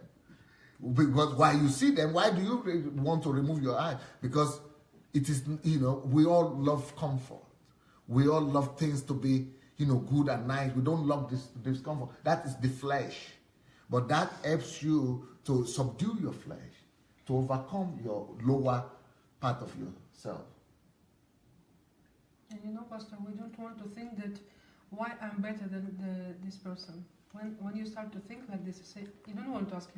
Because while you see them, why do you want to remove your eye? Because it is, we all love comfort. We all love things to be, good and nice. We don't love this discomfort. That is the flesh. But that helps you to subdue your flesh, to overcome your lower part of yourself. And Pastor, we don't want to think that why I'm better than this person. When you start to think like this, you say, you don't want to ask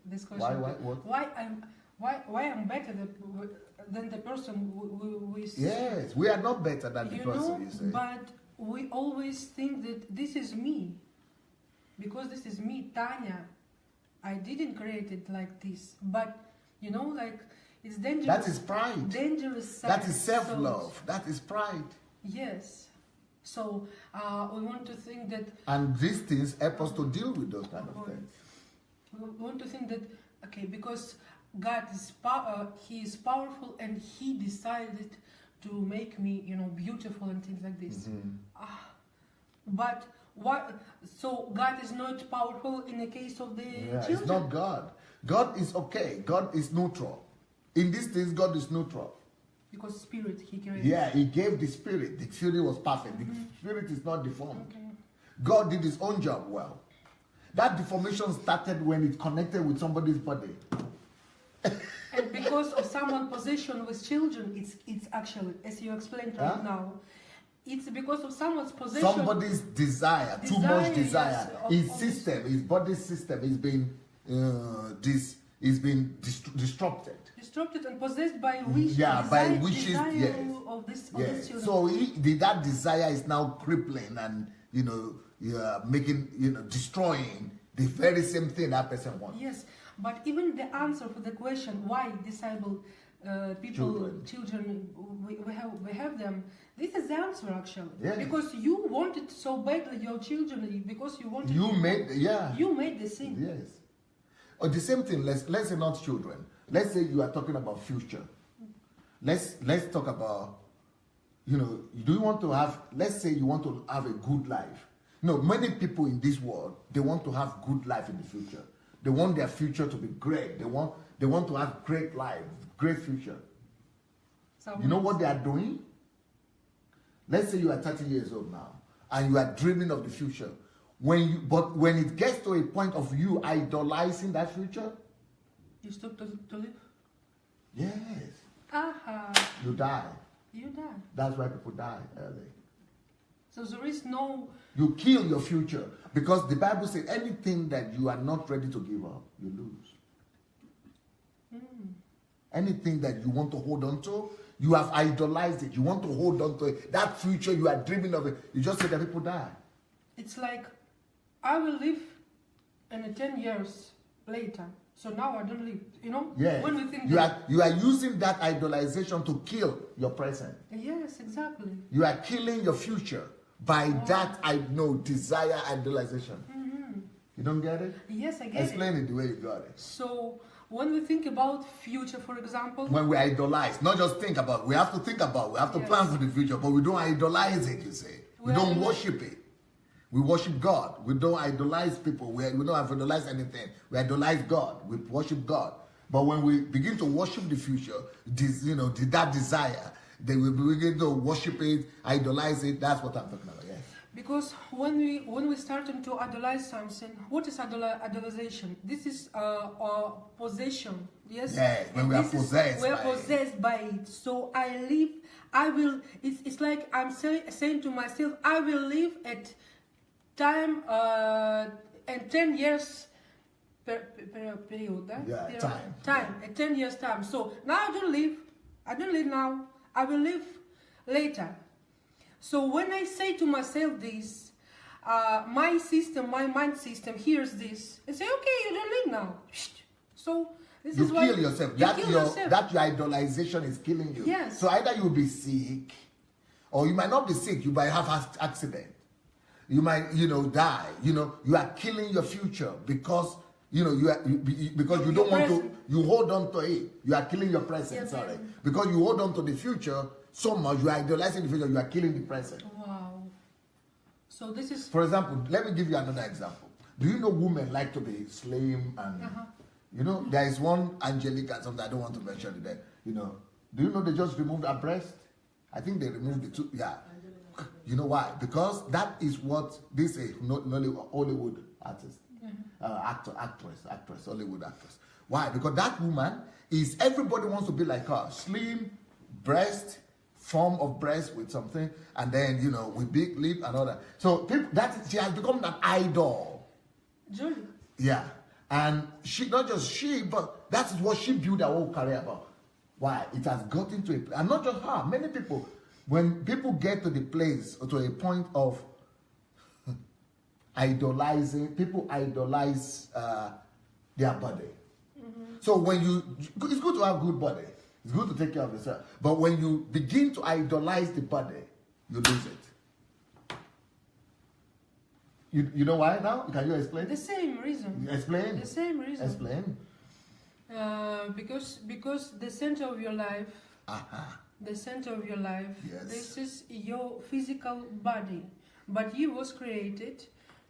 this question. Why? Why I'm better than the person we see? Yes, we are not better than the person, you say. But we always think that this is me. Because this is me, Tanya. I didn't create it like this. But, it's dangerous. That is pride. Dangerous. That is self-love. That is pride. Yes. So, we want to think that... And these things help us to deal with those kind of things. We want to think that, because God is He is powerful and He decided to make me, beautiful and things like this. Mm-hmm. But... What? So God is not powerful in the case of the children? It's not God. God is okay. God is neutral. In these things, God is neutral. Because spirit He created. Yeah, He gave the spirit. The spirit was perfect. The spirit is not deformed. Okay. God did his own job well. That deformation started when it connected with somebody's body. And because of someone's possession with children, it's actually, as you explained right now, it's because of someone's possession. Somebody's desire, too much desire. Yes, His system, his body system is being disrupted. Disrupted and possessed by wishes. Yeah, by wishes. Desire Yes. of this Yes. children. So that desire is now crippling and making destroying the very same thing that person wants. Yes, but even the answer for the question why disabled people, children, we have them. This is the answer actually. Yes. Because you wanted so badly your children, because you wanted. You made the thing. Yes. Or the same thing. Let's say not children. Let's say you are talking about future. Let's talk about. Do you want to have? Let's say you want to have a good life. No, many people in this world, they want to have good life in the future. They want their future to be great. They want to have great life, great future. So you know what they are doing? Let's say you are 30 years old now, and you are dreaming of the future. But when it gets to a point of you idolizing that future, you stop to live. Yes. You die. You die. That's why people die early. So there is no. You kill your future because the Bible says anything that you are not ready to give up, you lose. Anything that you want to hold on to, you have idolized it. You want to hold on to it. That future you are dreaming of it. You just say that people die. It's like I will live in 10 years later. So now I don't live. Yes. When we think you are using that idolization to kill your present. Yes, exactly. You are killing your future by that desire idolization. You don't get it? Yes, I get Explain it the way you got it. So when we think about future, for example, when we idolize, not just think about, we have to think about, we have to plan for the future, but we don't idolize it, you say. We don't worship it. We worship God. We don't idolize people. We don't idolize anything. We idolize God. We worship God. But when we begin to worship the future, that desire, then we begin to worship it, idolize it. That's what I'm talking about. Yes. Because when we start to idolize something, what is idolization? This is possession. Yes. Yeah. When we are possessed. We are possessed by it. So I will. It's like I'm saying to myself, I will live at time and 10 years period. Time at 10 years time. So now I don't live now. I will live later. So when I say to myself this, my mind system hears this and say, okay, you don't live now. So this is why you kill yourself. That your idolization is killing you. Yes. So either you'll be sick, or you might not be sick. You might have an accident. You might, die. You are killing your future because you don't want to. You hold on to it. You are killing your present. Sorry, because you hold on to the future so much. You are idolizing the future. You are killing the present. Wow. So this is. For example, let me give you another example. Do you know women like to be slim and there is one Angelica, something I don't want to mention today. Do you know they just removed her breast? I think they removed the two. Yeah. You know why? Because that is what this is Hollywood artist, actress, Hollywood actress. Why? Because that woman is, everybody wants to be like her. Slim, breast, form of breast with something, and then, with big lip and all that. So she has become an idol. Julie. Yeah. And not just she, but that's what she built her whole career about. Why? It has gotten to and not just her, many people. When people get to the place or to a point of idolizing, people idolize their body. So it's good to have good body. It's good to take care of yourself. But when you begin to idolize the body, you lose it. You know why now? Can you explain? The same reason. Explain. The same reason. Explain. Because the center of your life. The center of your life. Yes. This is your physical body, but you was created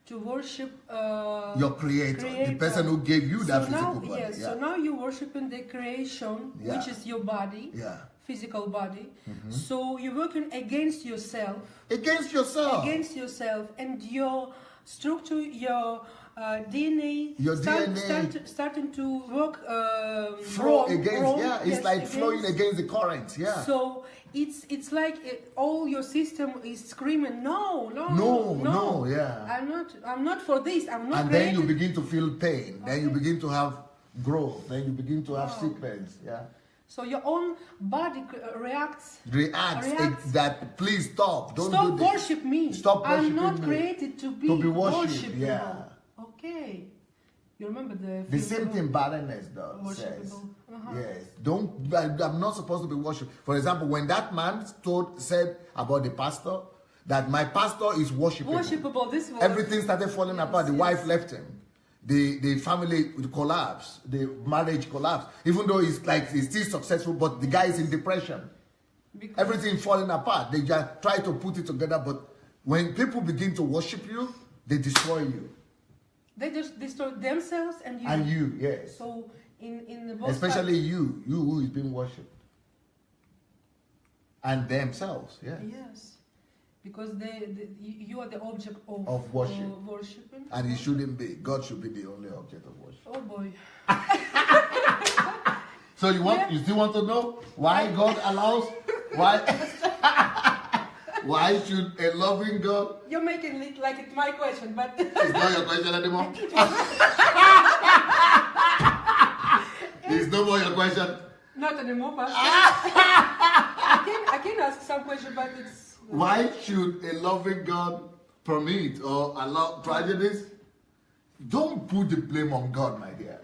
to worship your creator, the person who gave you that physical body. Yes. Yeah. So now you're worshiping the creation, which is your body. Yeah. physical body. So you're working against yourself. Against yourself. Against yourself, and your structure, your DNA, Your DNA. starting to work Flow wrong, against, yes, it's like against. flowing against the current, So it's like all your system is screaming, no, yeah. I'm not for this. I'm not. And then you created. begin to feel pain. Then you begin to have growth. Then you begin to have sickness, yeah. So your own body reacts. Reacts. That please stop. Don't Stop do this. worship me. Stop worshiping I'm not me. created to be worshipped, worshipable. yeah. Okay. You remember the same thing barrenness does. Says. Yes. I'm not supposed to be worshipped. For example, when that man said about the pastor that my pastor is worshipable. Worshipable. This was Everything started falling apart. The wife left him. The family collapsed. The marriage collapsed. Even though he's still successful, but the guy is in depression. Because Everything falling apart. They just try to put it together, but when people begin to worship you, they destroy you. they just destroy themselves and you. And you, yes. So in the both Especially you who is being worshipped. And themselves, yeah. Yes. Because you are the object Of worship. Worshiping. And it shouldn't be. God should be the only object of worship. Oh boy. So you still want to know why God allows? Why should a loving God? You're making it like it's my question, but It's not your question anymore. It's no more your question. not anymore, Pastor. I can ask some question, but it's Why should a loving God permit or allow tragedies? Don't put the blame on God, my dear.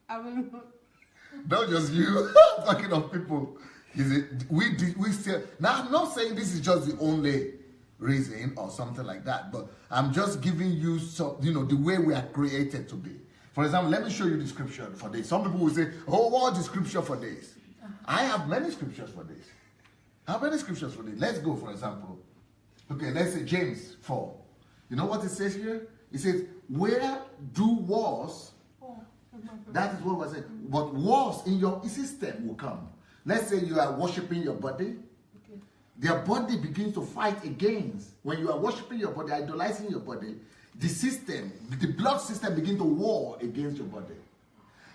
I will not. Not just you. I'm talking of people. We still now. I'm not saying this is just the only reason or something like that, but I'm just giving you some, the way we are created to be. For example, let me show you the scripture for this. Some people will say, "Oh, what's the scripture for this?" I have many scriptures for this. I have many scriptures for this. Let's go, for example. Okay, let's say James 4. You know what it says here? It says, "Where do wars?" That is what was it. But wars in your system will come. Let's say you are worshiping your body. Okay. Their body begins to fight against. When you are worshiping your body, idolizing your body, the system, the blood system begin to war against your body.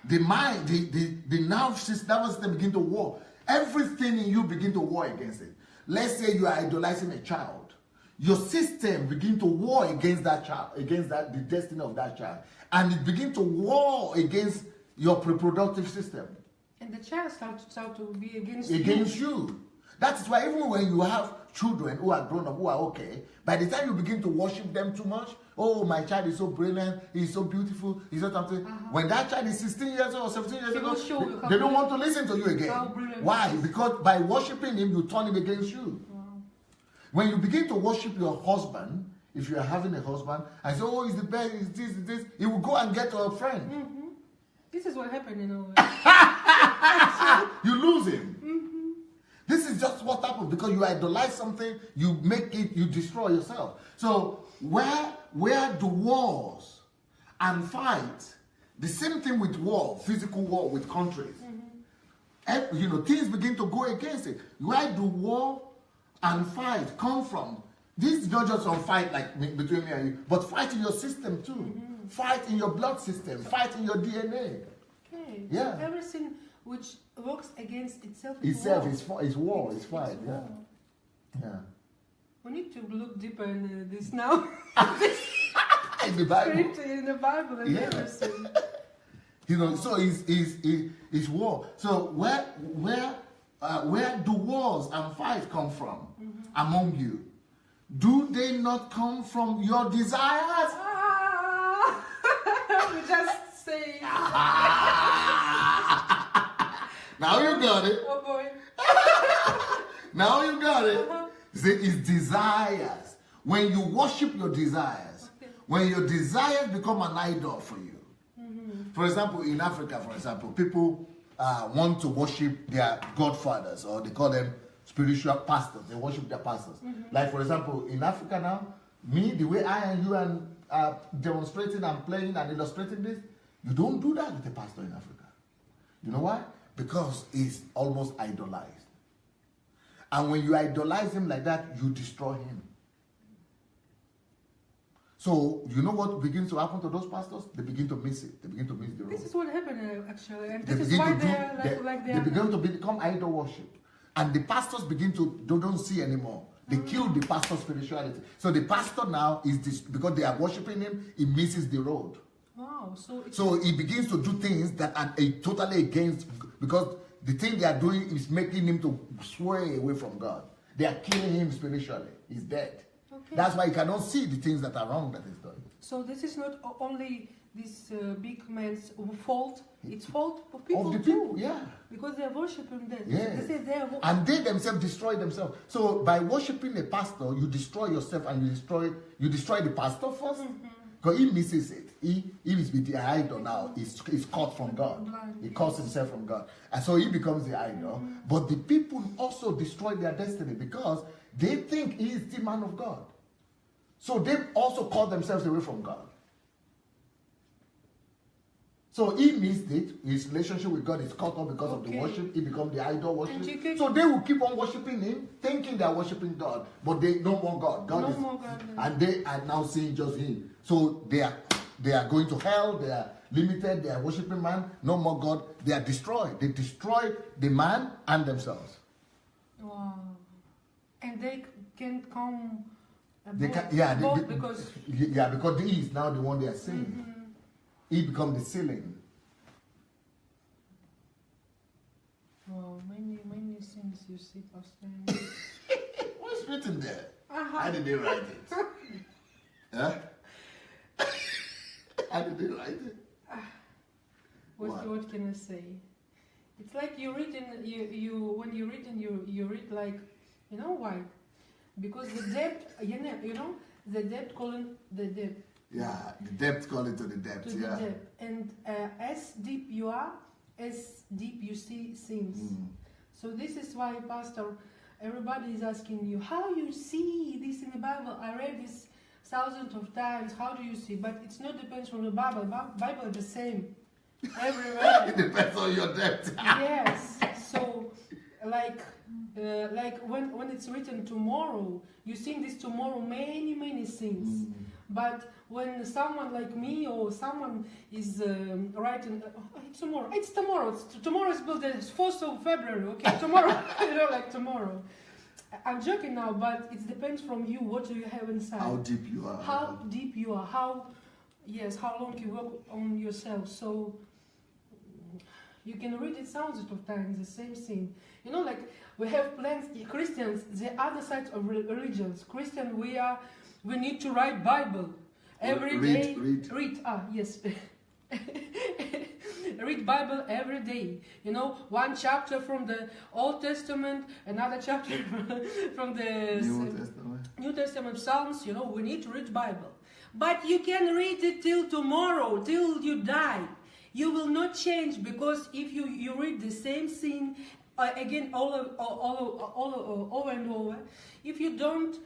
The mind, the nervous system begin to war. Everything in you begin to war against it. Let's say you are idolizing a child. Your system begin to war against that child, against the destiny of that child. And it begin to war against your reproductive system. And the child starts to be against you. That is why even when you have children who are grown up, who are okay, by the time you begin to worship them too much, oh, my child is so brilliant, he's so beautiful, he's so something. When that child is 16 years old or 17 years old, they don't want to listen to you again. Why? Because by worshiping him, you turn him against you. Wow. When you begin to worship your husband, if you are having a husband, and say, oh, he's the best, he's this, he will go and get a friend. Mm-hmm. This is what happened, You lose him. This is just what happens because you idolize something, you make it, you destroy yourself. So where do wars and fight, the same thing with war, physical war with countries. Things begin to go against it. Where do war and fight come from? This is not just some fight like between me and you, but fight in your system too. Fight in your blood system, fight in your DNA. Okay. Yeah. So everything which works against itself is war, it's fight. Yeah. Yeah. We need to look deeper in this now. In the Bible. In the Bible and everything. So it's war. So where do wars and fights come from among you? Do they not come from your desires? We just say. Now you got it. Oh boy. Now you got it. See, it's desires. When you worship your desires, when your desires become an idol for you. For example, in Africa, people want to worship their godfathers, or they call them spiritual pastors. They worship their pastors. Like, for example, in Africa now, the way I and you are demonstrating and playing and illustrating this, you don't do that with a pastor in Africa. You know why? because he's almost idolized. And when you idolize him like that, you destroy him. So, you know what begins to happen to those pastors? They begin to miss it. They begin to miss the road. This is what happened actually, and They this is begin why to do, they're like they they are. begin to become idol worship. And the pastors begin to, they don't see anymore. They kill the pastor's spirituality. So the pastor now is this, because they are worshiping him, he misses the road. Wow, So he begins to do things that are totally against, because the thing they are doing is making him to sway away from God. They are killing him spiritually. He's dead. Okay. That's why he cannot see the things that are wrong that he's doing. So this is not only this big man's fault, it's fault of people Of the too. people, yeah. Because they are worshiping them. Yes. They say they are And they themselves destroy themselves. So by worshiping a pastor, you destroy yourself and you destroy the pastor first. Because he misses it. He is with the idol now. He's caught from God. He cuts himself from God. And so he becomes the idol. But the people also destroy their destiny because they think he is the man of God. So they also call themselves away from God. So he missed it. His relationship with God is cut off because of the worship. He becomes the idol worship. So they will keep on worshiping him, thinking they are worshiping God, but they no more God. And they are now seeing just him. So they are going to hell. They are limited. They are worshiping man. No more God. They are destroyed. They destroy the man and themselves. Wow. And they can come. They can, because he is now the one they are seeing. He becomes the ceiling. Wow, many things you see, Pastor. What's written there? How did they write it? Huh? How did they write it? What can I say? It's like you read when you read and you read like, you know why? Because the depth, the depth calling the depth. Yeah, the depth calling to the depth. The depth. And as deep you are, as deep you see things. So this is why, Pastor, everybody is asking you, how you see this in the Bible? I read this thousands of times. How do you see? But it's not depends on the Bible. Bible is the same everywhere. It depends on your depth. Yes. So, like when it's written tomorrow, you think this tomorrow many things. But when someone like me or someone is writing, it's tomorrow. Tomorrow is built the 4th of February. Okay, tomorrow. Like tomorrow. I'm joking now, but it depends from you. What do you have inside? How deep you are. How deep you are. How long you work on yourself. So you can read it thousands of times, the same thing. Like we have plans, Christians, the other side of religions. Christian, we need to write Bible every day. Read. Yes. Read Bible every day. One chapter from the Old Testament, another chapter from the New Testament Psalms. We need to read Bible. But you can read it till tomorrow, till you die. You will not change, because if you read the same thing again over and over, if you don't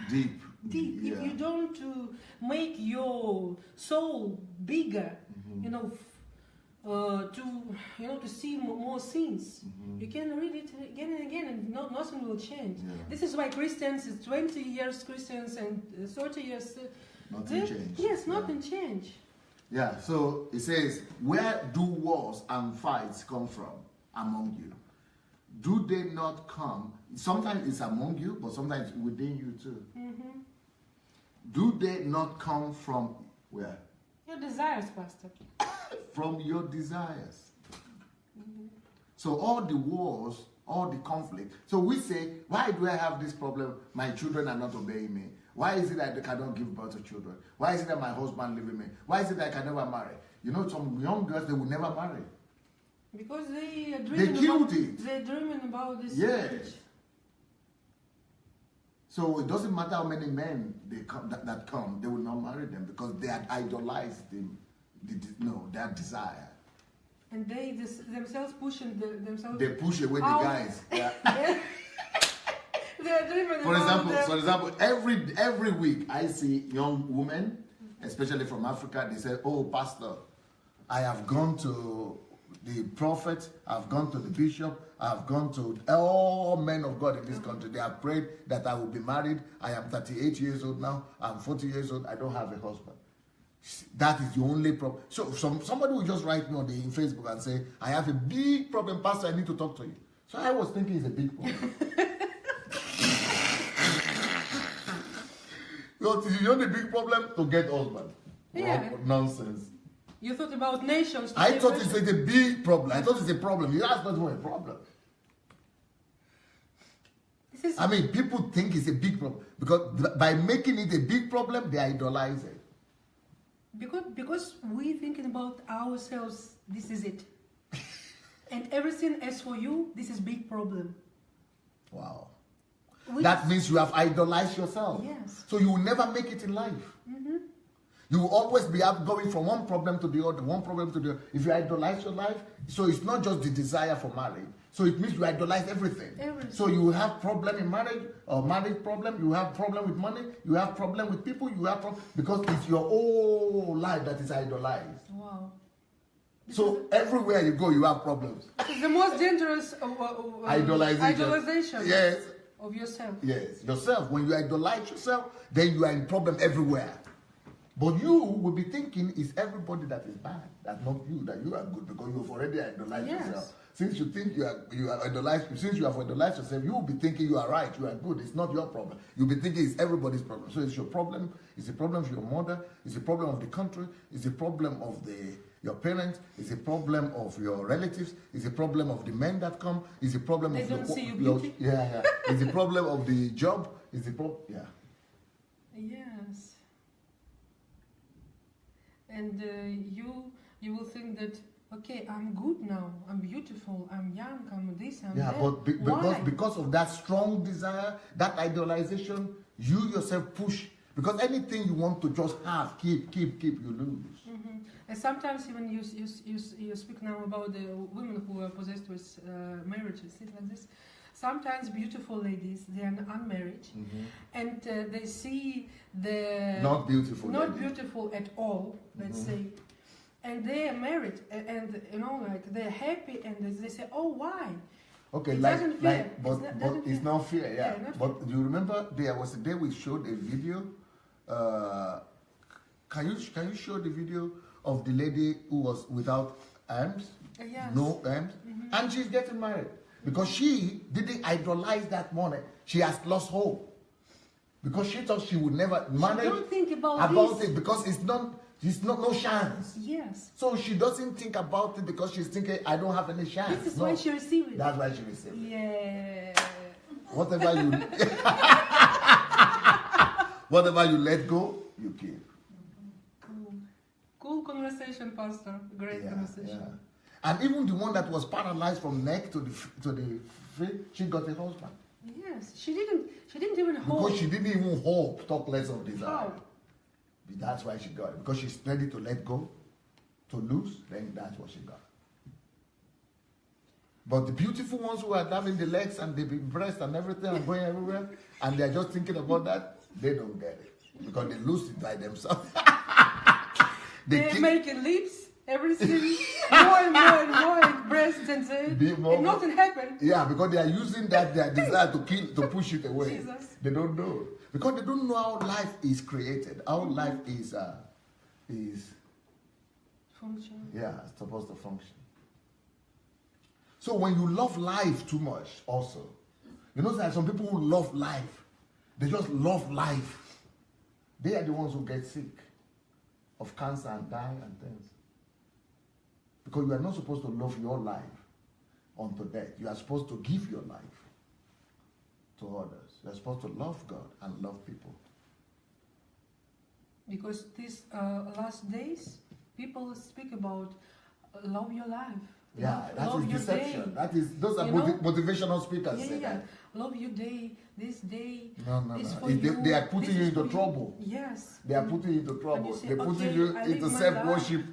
deep, if you don't make your soul bigger, to see more things, you can read it again and again, and nothing will change. This is why Christians is 20 years Christians and 30 years. Nothing changed. Yes, nothing changed. Yeah, so it says, where do wars and fights come from among you? Do they not come? Sometimes it's among you, but sometimes within you too. Do they not come from where? Your desires, Pastor. From your desires. So all the wars, all the conflict. So we say, why do I have this problem? My children are not obeying me. Why is it that I cannot give birth to children? Why is it that my husband leaving me? Why is it that I can never marry? Some young girls, they will never marry. Because they are dreaming They're dreaming about this. Yes. So it doesn't matter how many men they come that come, they will not marry them because they had idolized their desire. And they themselves pushing themselves. They push away the guys. Yeah. They're dreaming For example, every week I see young women, especially from Africa, they say, "Oh, Pastor, I have gone to the prophet, I've gone to the bishop, I've gone to all men of God in this country. They have prayed that I will be married. I am 38 years old now. I'm 40 years old. I don't have a husband. That is the only problem. So somebody will just write me in Facebook and say, I have a big problem, Pastor, I need to talk to you. So I was thinking it's a big problem. So it's the only big problem to get husband. Yeah. Nonsense. You thought about nations. I thought it's a big problem. I thought it's a problem. That's not even a problem. I mean, people think it's a big problem because by making it a big problem, they idolize it. Because we thinking about ourselves, this is it. And everything as for you, this is big problem. Wow. That means you have idolized yourself. Yes. So you will never make it in life. Mm-hmm. You will always be going from one problem to the other, one problem to the other. If you idolize your life, so it's not just the desire for marriage. So it means you idolize everything. So you have problem in marriage, or marriage problem, you have problem with money, you have problem with people, you have problem, because it's your whole life that is idolized. Wow. So everywhere you go, you have problems. It's the most dangerous idolization. Yes. Of yourself. Yes, yourself. When you idolize yourself, then you are in problem everywhere. But you will be thinking it's everybody that is bad. That's not you, that you are good, because you've already idolized yourself. Since you think you are idolized, since you have idolized yourself, you will be thinking you are right, you are good. It's not your problem. You'll be thinking it's everybody's problem. So it's your problem. It's a problem for your mother. It's a problem of the country. It's a problem of your parents. It's a problem of your relatives. It's a problem of the men that come. It's a problem they of don't see you beauty. Yeah. It's a problem of the job. It's a problem. Yeah. Yes. And you will think that, okay, I'm good now, I'm beautiful, I'm young, I'm this, I'm that. But because of that strong desire, that idolization, you yourself push. Because anything you want to just have, keep, you lose. Mm-hmm. And sometimes even you speak now about the women who are possessed with marriages, things like this. Sometimes beautiful ladies, they are unmarried, and they see the not beautiful at all, let's say, and they are married, and they're happy, and they say, oh, why? Okay, it doesn't fear. But it's not fair, yeah. But do you remember there was a day we showed a video? Can you show the video of the lady who was without arms? Yes. No arms, and she's getting married. Because she didn't idolize that money. She has lost hope. Because she thought she would never manage. She don't think about it because it's not no chance. Yes. So she doesn't think about it because she's thinking, I don't have any chance. This is why she received it. That's why she received it. Yeah. Whatever you let go, you keep. Cool conversation, Pastor. Great conversation. Yeah. And even the one that was paralyzed from neck to the feet, she got a husband. Yes, she didn't even hope. Because she didn't even hope, talk less of desire. How? That's why she got it. Because she's ready to let go, to lose, then that's what she got. But the beautiful ones who are having the legs and the breast and everything and going everywhere, and they're just thinking about that, they don't get it. Because they lose it by themselves. They're making lips. Everything more and breasts and nothing happened. Yeah, because they are using their desire to push it away. Jesus. They don't know because they don't know how life is created. How life is function. Yeah, it's supposed to function. So when you love life too much, also, you know, there are some people who love life. They just love life. They are the ones who get sick of cancer and die and things. Because you are not supposed to love your life unto death. You are supposed to give your life to others. You are supposed to love God and love people. Because these last days, people speak about love your life. Yeah, that is deception. Those are motivational speakers. Yeah. Love your day, this day. No. They are putting you into trouble. Yes. They are putting you into trouble. Say, They're putting you into self-worship.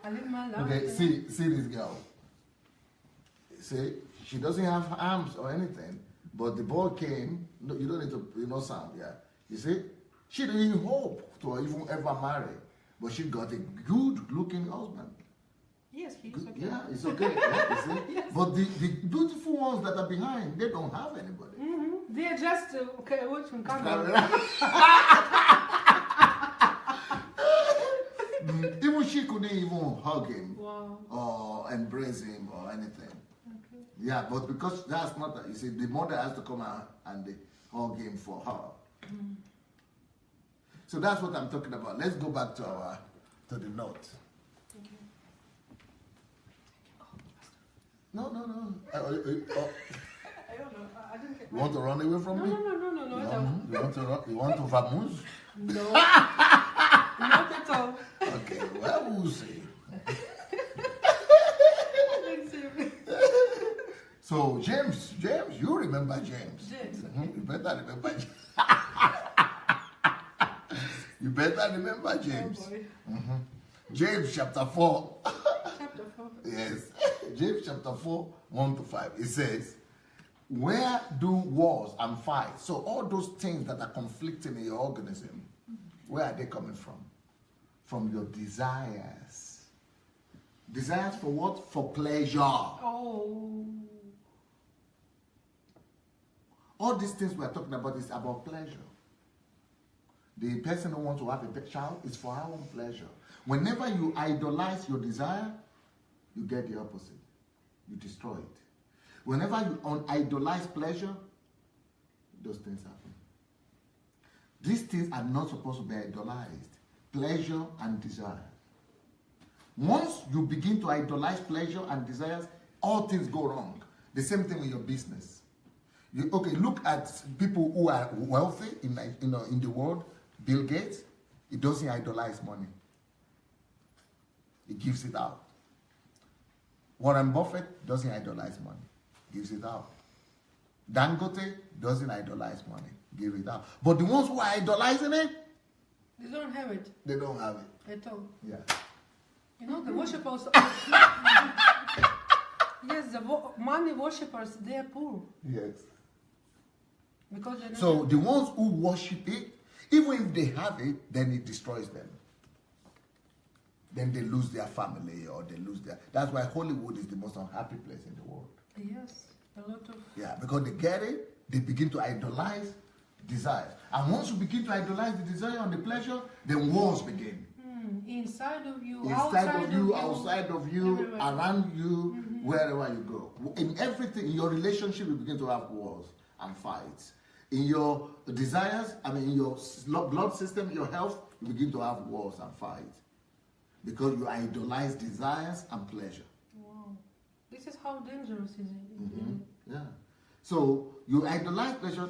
I live my life. Okay, see this girl. See, she doesn't have arms or anything, but the boy came. No, you don't need to, sound. Yeah, you see, she didn't even hope to even ever marry, but she got a good-looking husband. Yes, he is okay. Yeah, it's okay. Yeah, you see? Yes. But the beautiful ones that are behind, they don't have anybody. They are just okay. Watching camera. Even she couldn't even hug him Wow. or embrace him or anything. Okay. Yeah, but because that's not that. You see, the mother has to come out and they hug him for her. So that's what I'm talking about. Let's go back to the note. Okay. No. I don't know. I didn't get. You want to run away from me? No. You want to vamoose? No. Not at all. Okay, well, we'll see. Let's see. So, James, you remember James. James. You better remember James. You better remember James. Oh boy. James chapter 4. Chapter 4. Yes. James chapter 4, 1 to 5. It says, where do wars and fights, so all those things that are conflicting in your organism, where are they coming from? From your desires. Desires for what? For pleasure. Oh. All these things we're talking about is about pleasure. The person who wants to have a child is for our own pleasure. Whenever you idolize your desire, you get the opposite. You destroy it. Whenever you idolize pleasure, those things happen. These things are not supposed to be idolized. Pleasure and desire. Once you begin to idolize pleasure and desires, all things go wrong. The same thing with your business. Look at people who are wealthy in the world. Bill Gates, he doesn't idolize money. He gives it out. Warren Buffett doesn't idolize money. Gives it out. Dangote doesn't idolize money. Give it out. But the ones who are idolizing it, They don't have it they don't have it. at all. Yeah. You know, the worshippers. Yes, the money worshippers, they are poor Yes. because they So the ones who worship it, even if they have it, then it destroys them. Then they lose their family or they lose their... That's why Hollywood is the most unhappy place in the world. Yes, a lot of. Yeah, because they get it, they begin to idolize desires. And once you begin to idolize the desire and the pleasure, then wars begin. Inside of you, Inside of you, outside of you, everywhere. around you, wherever you go. In everything, in your relationship, you begin to have wars and fights. In your desires, in your blood system, your health, you begin to have wars and fights. Because you idolize desires and pleasure. Wow. This is how dangerous is it? Yeah. So you idolize pleasure,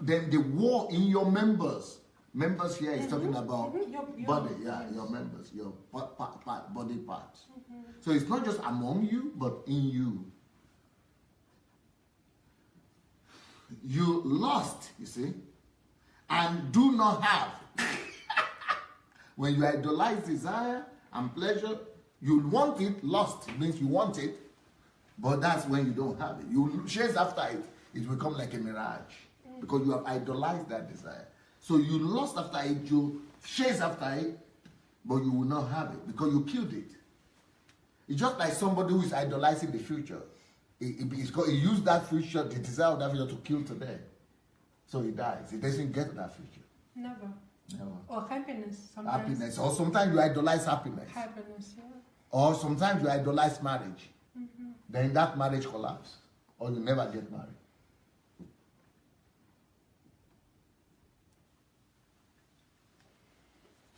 then the war in your members. Members here is talking about Your body, yes. your members, your body parts. So it's not just among you, but in you. You lost, you see, and do not have. When you idolize desire and pleasure, you want it, lost means you want it, but that's when you don't have it. You chase after it, it will become like a mirage because you have idolized that desire. So you lost after it, you chase after it, but you will not have it because you killed it. It's just like somebody who is idolizing the future. He used that future, the desire of that future to kill today. So he dies. He doesn't get to that future. Never. Never. Or happiness. Sometimes. Happiness. Or sometimes you idolize happiness. Happiness, yeah. Or sometimes you idolize marriage. Then that marriage collapses. Or you never get married.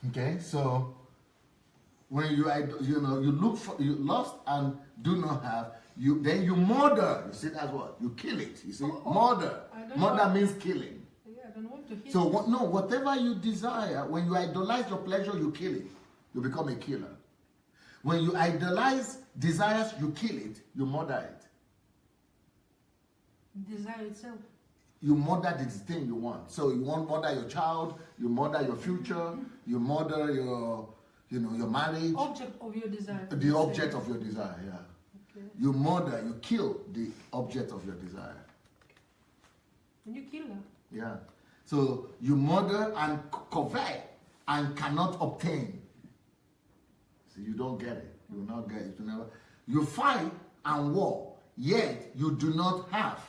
Okay, so when you look for, you lost and do not have, then you murder. You see, that's what? You kill it. You see, murder. Murder means killing. Yeah, I don't want to hear. So whatever you desire, when you idolize your pleasure, you kill it. You become a killer. When you idolize desires, you kill it. You murder it. Desire itself. You murder the thing you want. So you want to murder your child, you murder your future, you murder your marriage. Object of your desire. The object of your desire, yeah. Okay. You murder, you kill the object of your desire. And you kill her. Yeah. So you murder and covet and cannot obtain. So you don't get it. You will not get it. You never. You fight and war, yet you do not have.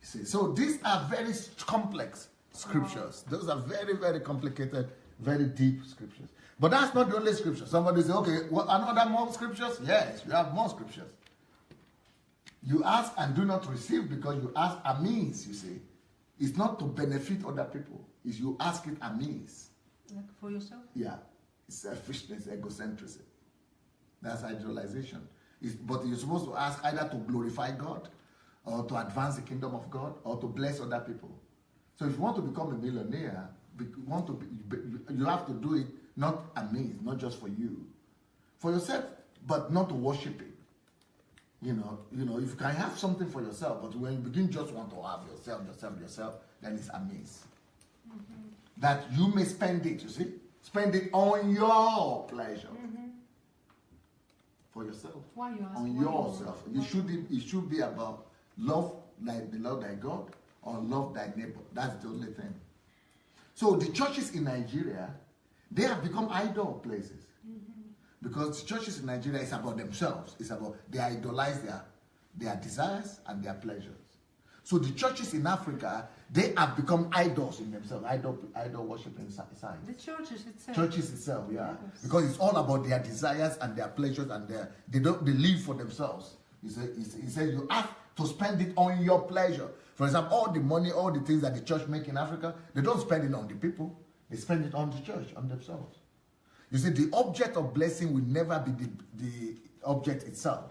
You see, so these are very complex scriptures. Those are very, very complicated, very deep scriptures. But that's not the only scripture. Somebody say, okay, what, another more scriptures? Yes, you have more scriptures. You ask and do not receive because you ask amiss, you see. It's not to benefit other people. It's you ask it amiss. Like for yourself? Yeah. It's selfishness, egocentrism. That's idolization. But you're supposed to ask either to glorify God, or to advance the kingdom of God, or to bless other people. So if you want to become a millionaire, you have to do it not amiss, not just for you. For yourself, but not to worship it. You know, if you can have something for yourself, but when you begin just want to have yourself, then it's amiss. Mm-hmm. That you may spend it, you see? Spend it on your pleasure. Mm-hmm. For yourself. Why you ask? On yourself. It should be about love like the Lord thy God or love thy neighbor. That's the only thing. So the churches in Nigeria, they have become idol places. Because churches in Nigeria is about themselves. It's about, they idolize their desires and their pleasures. So the churches in Africa, they have become idols in themselves, idol worshiping sites. The churches itself. Churches itself, yeah. Yes. Because it's all about their desires and their pleasures and they live for themselves. He says you have to spend it on your pleasure. For example, all the money, all the things that the church make in Africa, they don't spend it on the people. They spend it on the church, on themselves. You see, the object of blessing will never be the object itself.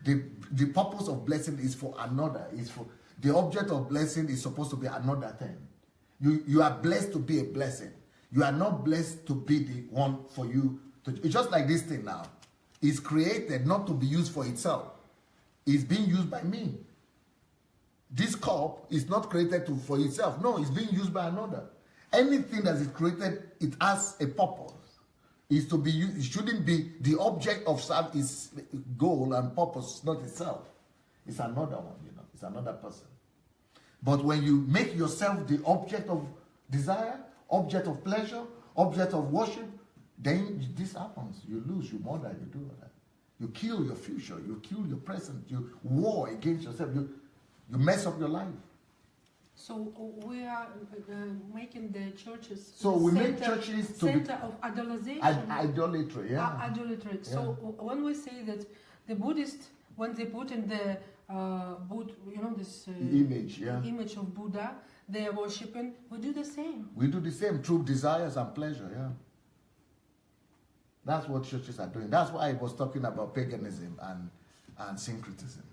The purpose of blessing is for another. The object of blessing is supposed to be another thing. You are blessed to be a blessing. You are not blessed to be the one for you. It's just like this thing now. It's created not to be used for itself. It's being used by me. This cup is not created for itself. No, it's being used by another. Anything that is created, it has a purpose. Is to be used. It shouldn't be the object of its goal and purpose, not itself. It's another one, It's another person. But when you make yourself the object of desire, object of pleasure, object of worship, then this happens. You lose, you murder, you do all that. You kill your future, you kill your present, you war against yourself, you mess up your life. So we are making the churches. So we make churches to center of idolization. Idolatry, yeah. Idolatry. Yeah. So when we say that the Buddhists, when they put in the this image of Buddha, they are worshiping. We do the same. We do the same through desires and pleasure. Yeah. That's what churches are doing. That's why I was talking about paganism and syncretism.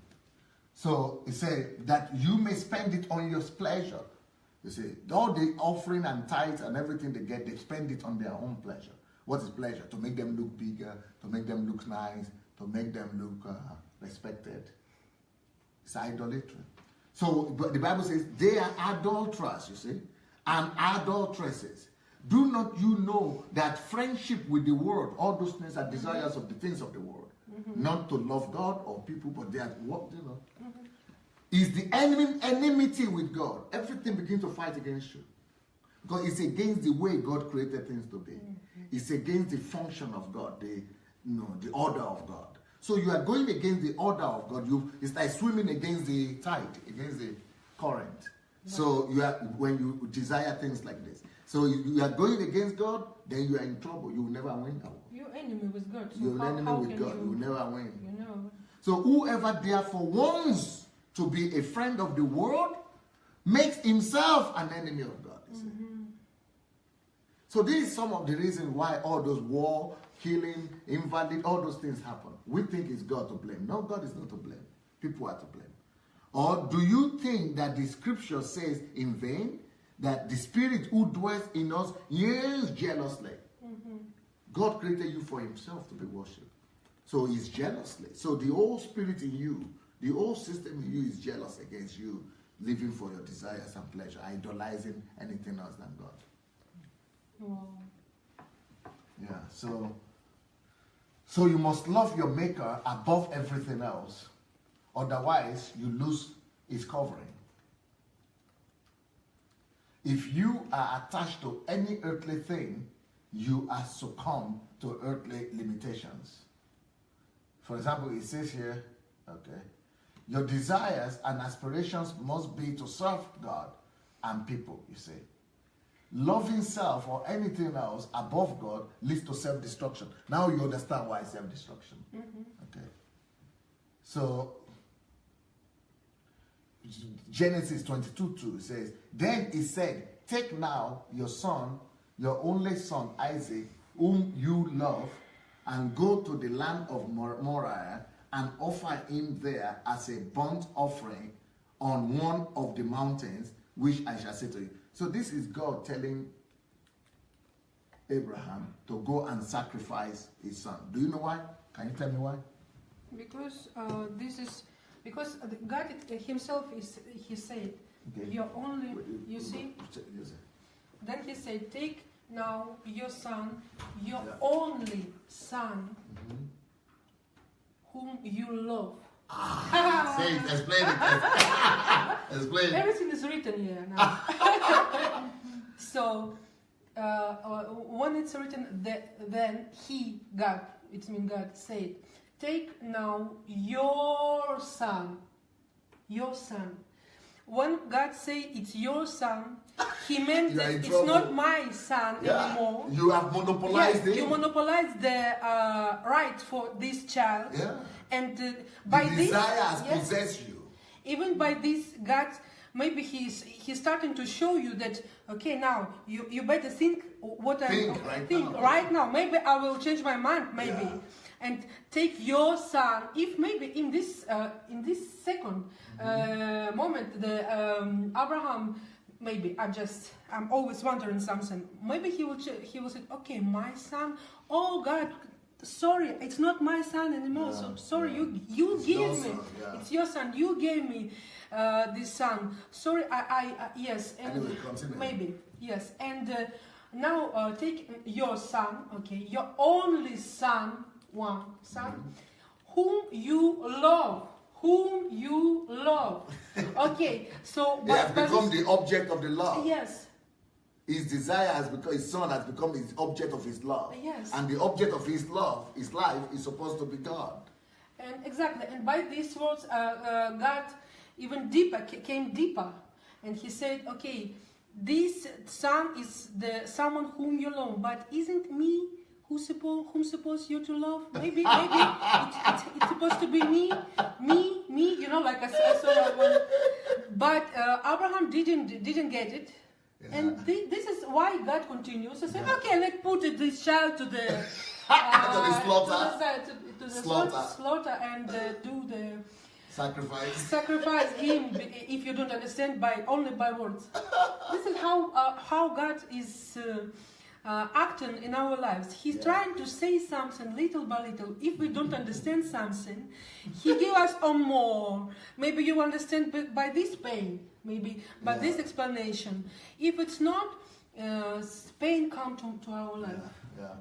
So it said that you may spend it on your pleasure. You see, all the offering and tithes and everything they get, they spend it on their own pleasure. What is pleasure? To make them look bigger, to make them look nice, to make them look respected. It's idolatry. So the Bible says they are adulterers, you see, and adulteresses. Do not you know that friendship with the world, all those things are desires of the things of the world. Not to love God or people, but they are what, is the enmity with God. Everything begins to fight against you. Because it's against the way God created things to be. It's against the function of God, the order of God. So you are going against the order of God. It's like swimming against the tide, against the current. So when you desire things like this. So you are going against God, then you are in trouble. You will never win. You're enemy with God. So you're enemy with God. You will never win. You So whoever therefore wants to be a friend of the world makes himself an enemy of God. So this is some of the reasons why all those war, killing, invalid, all those things happen. We think it's God to blame. No, God is not to blame. People are to blame. Or do you think that the scripture says in vain that the spirit who dwells in us yearns jealously? God created you for himself to be worshipped. So he's jealously. So the whole spirit in you, the whole system in you is jealous against you, living for your desires and pleasure, idolizing anything else than God. Wow. Yeah, so you must love your maker above everything else. Otherwise, you lose his covering. If you are attached to any earthly thing, you are succumb to earthly limitations. For example, it says here, okay, your desires and aspirations must be to serve God and people, you see. Loving self or anything else above God leads to self-destruction. Now you understand why self-destruction. Okay. So, Genesis 22:2 says, then he said, take now your son, your only son Isaac, whom you love, and go to the land of Moriah and offer him there as a burnt offering on one of the mountains which I shall say to you. So this is God telling Abraham to go and sacrifice his son. Do you know why? Can you tell me why? Because because God himself he said, Okay. you're only, you see, then he said, take now your son, your only son, whom you love. Say it, explain it. Explain it. Everything is written here now. So, when it's written, then God, it means God said, take now your son. When God say it's your son, he meant that it's not my son anymore. You have monopolized it. You monopolize the right for this child. Yeah. And by the this, desire has possessed you. Even by this, God, maybe he's starting to show you that, okay, now you better think what I think right now. Maybe I will change my mind, maybe, and take your son. If maybe in this second moment, the Abraham, maybe I'm always wondering something. Maybe he will say, okay, my son. Oh God. Sorry, it's not my son anymore. So sorry, you gave me. It's your son. You gave me this son. Sorry, I yes. And anyway, continue. Maybe yes. And now take your son. Okay, your only son, one son, whom you love. Whom you love. Okay, so he has become the object of the love. Yes. His desire has become, his son has become the object of his love. Yes. And the object of his love, his life, is supposed to be God. And exactly. And by these words, God even came deeper. And he said, okay, this son is the someone whom you love, but isn't me whom supposed you to love? Maybe it's supposed to be me, you know, like I saw one. But Abraham didn't get it. Yeah. And this is why God continues to say, okay, let's put this child to the slaughter and do the sacrifice him. If you don't understand, only by words. This is how God is acting in our lives. He's trying to say something little by little. If we don't understand something, He gives us more. Maybe you understand by this pain. Maybe by this explanation. If it's not, pain comes to our life. Yeah.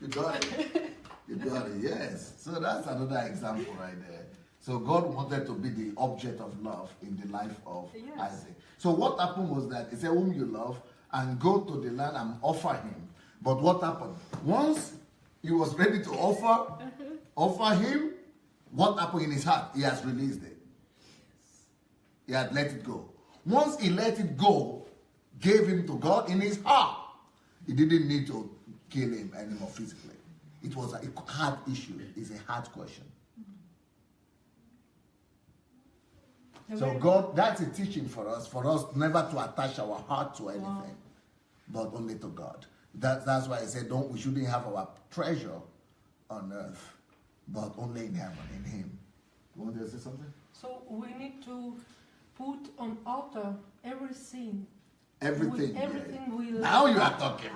You got it. You got it, yes. So that's another example right there. So God wanted to be the object of love in the life of Isaac. So what happened was that he said, whom you love, and go to the land and offer him. But what happened? Once he was ready to offer him, what happened in his heart? He has released it. He had let it go. Once he let it go, gave him to God in his heart, he didn't need to kill him anymore physically. It was a hard issue. It's a hard question. So God, that's a teaching for us never to attach our heart to anything, but only to God. That's why I said we shouldn't have our treasure on earth, but only in heaven, in Him. You want to say something? So we need to put on altar everything. Everything. Everything we love. Now you are talking.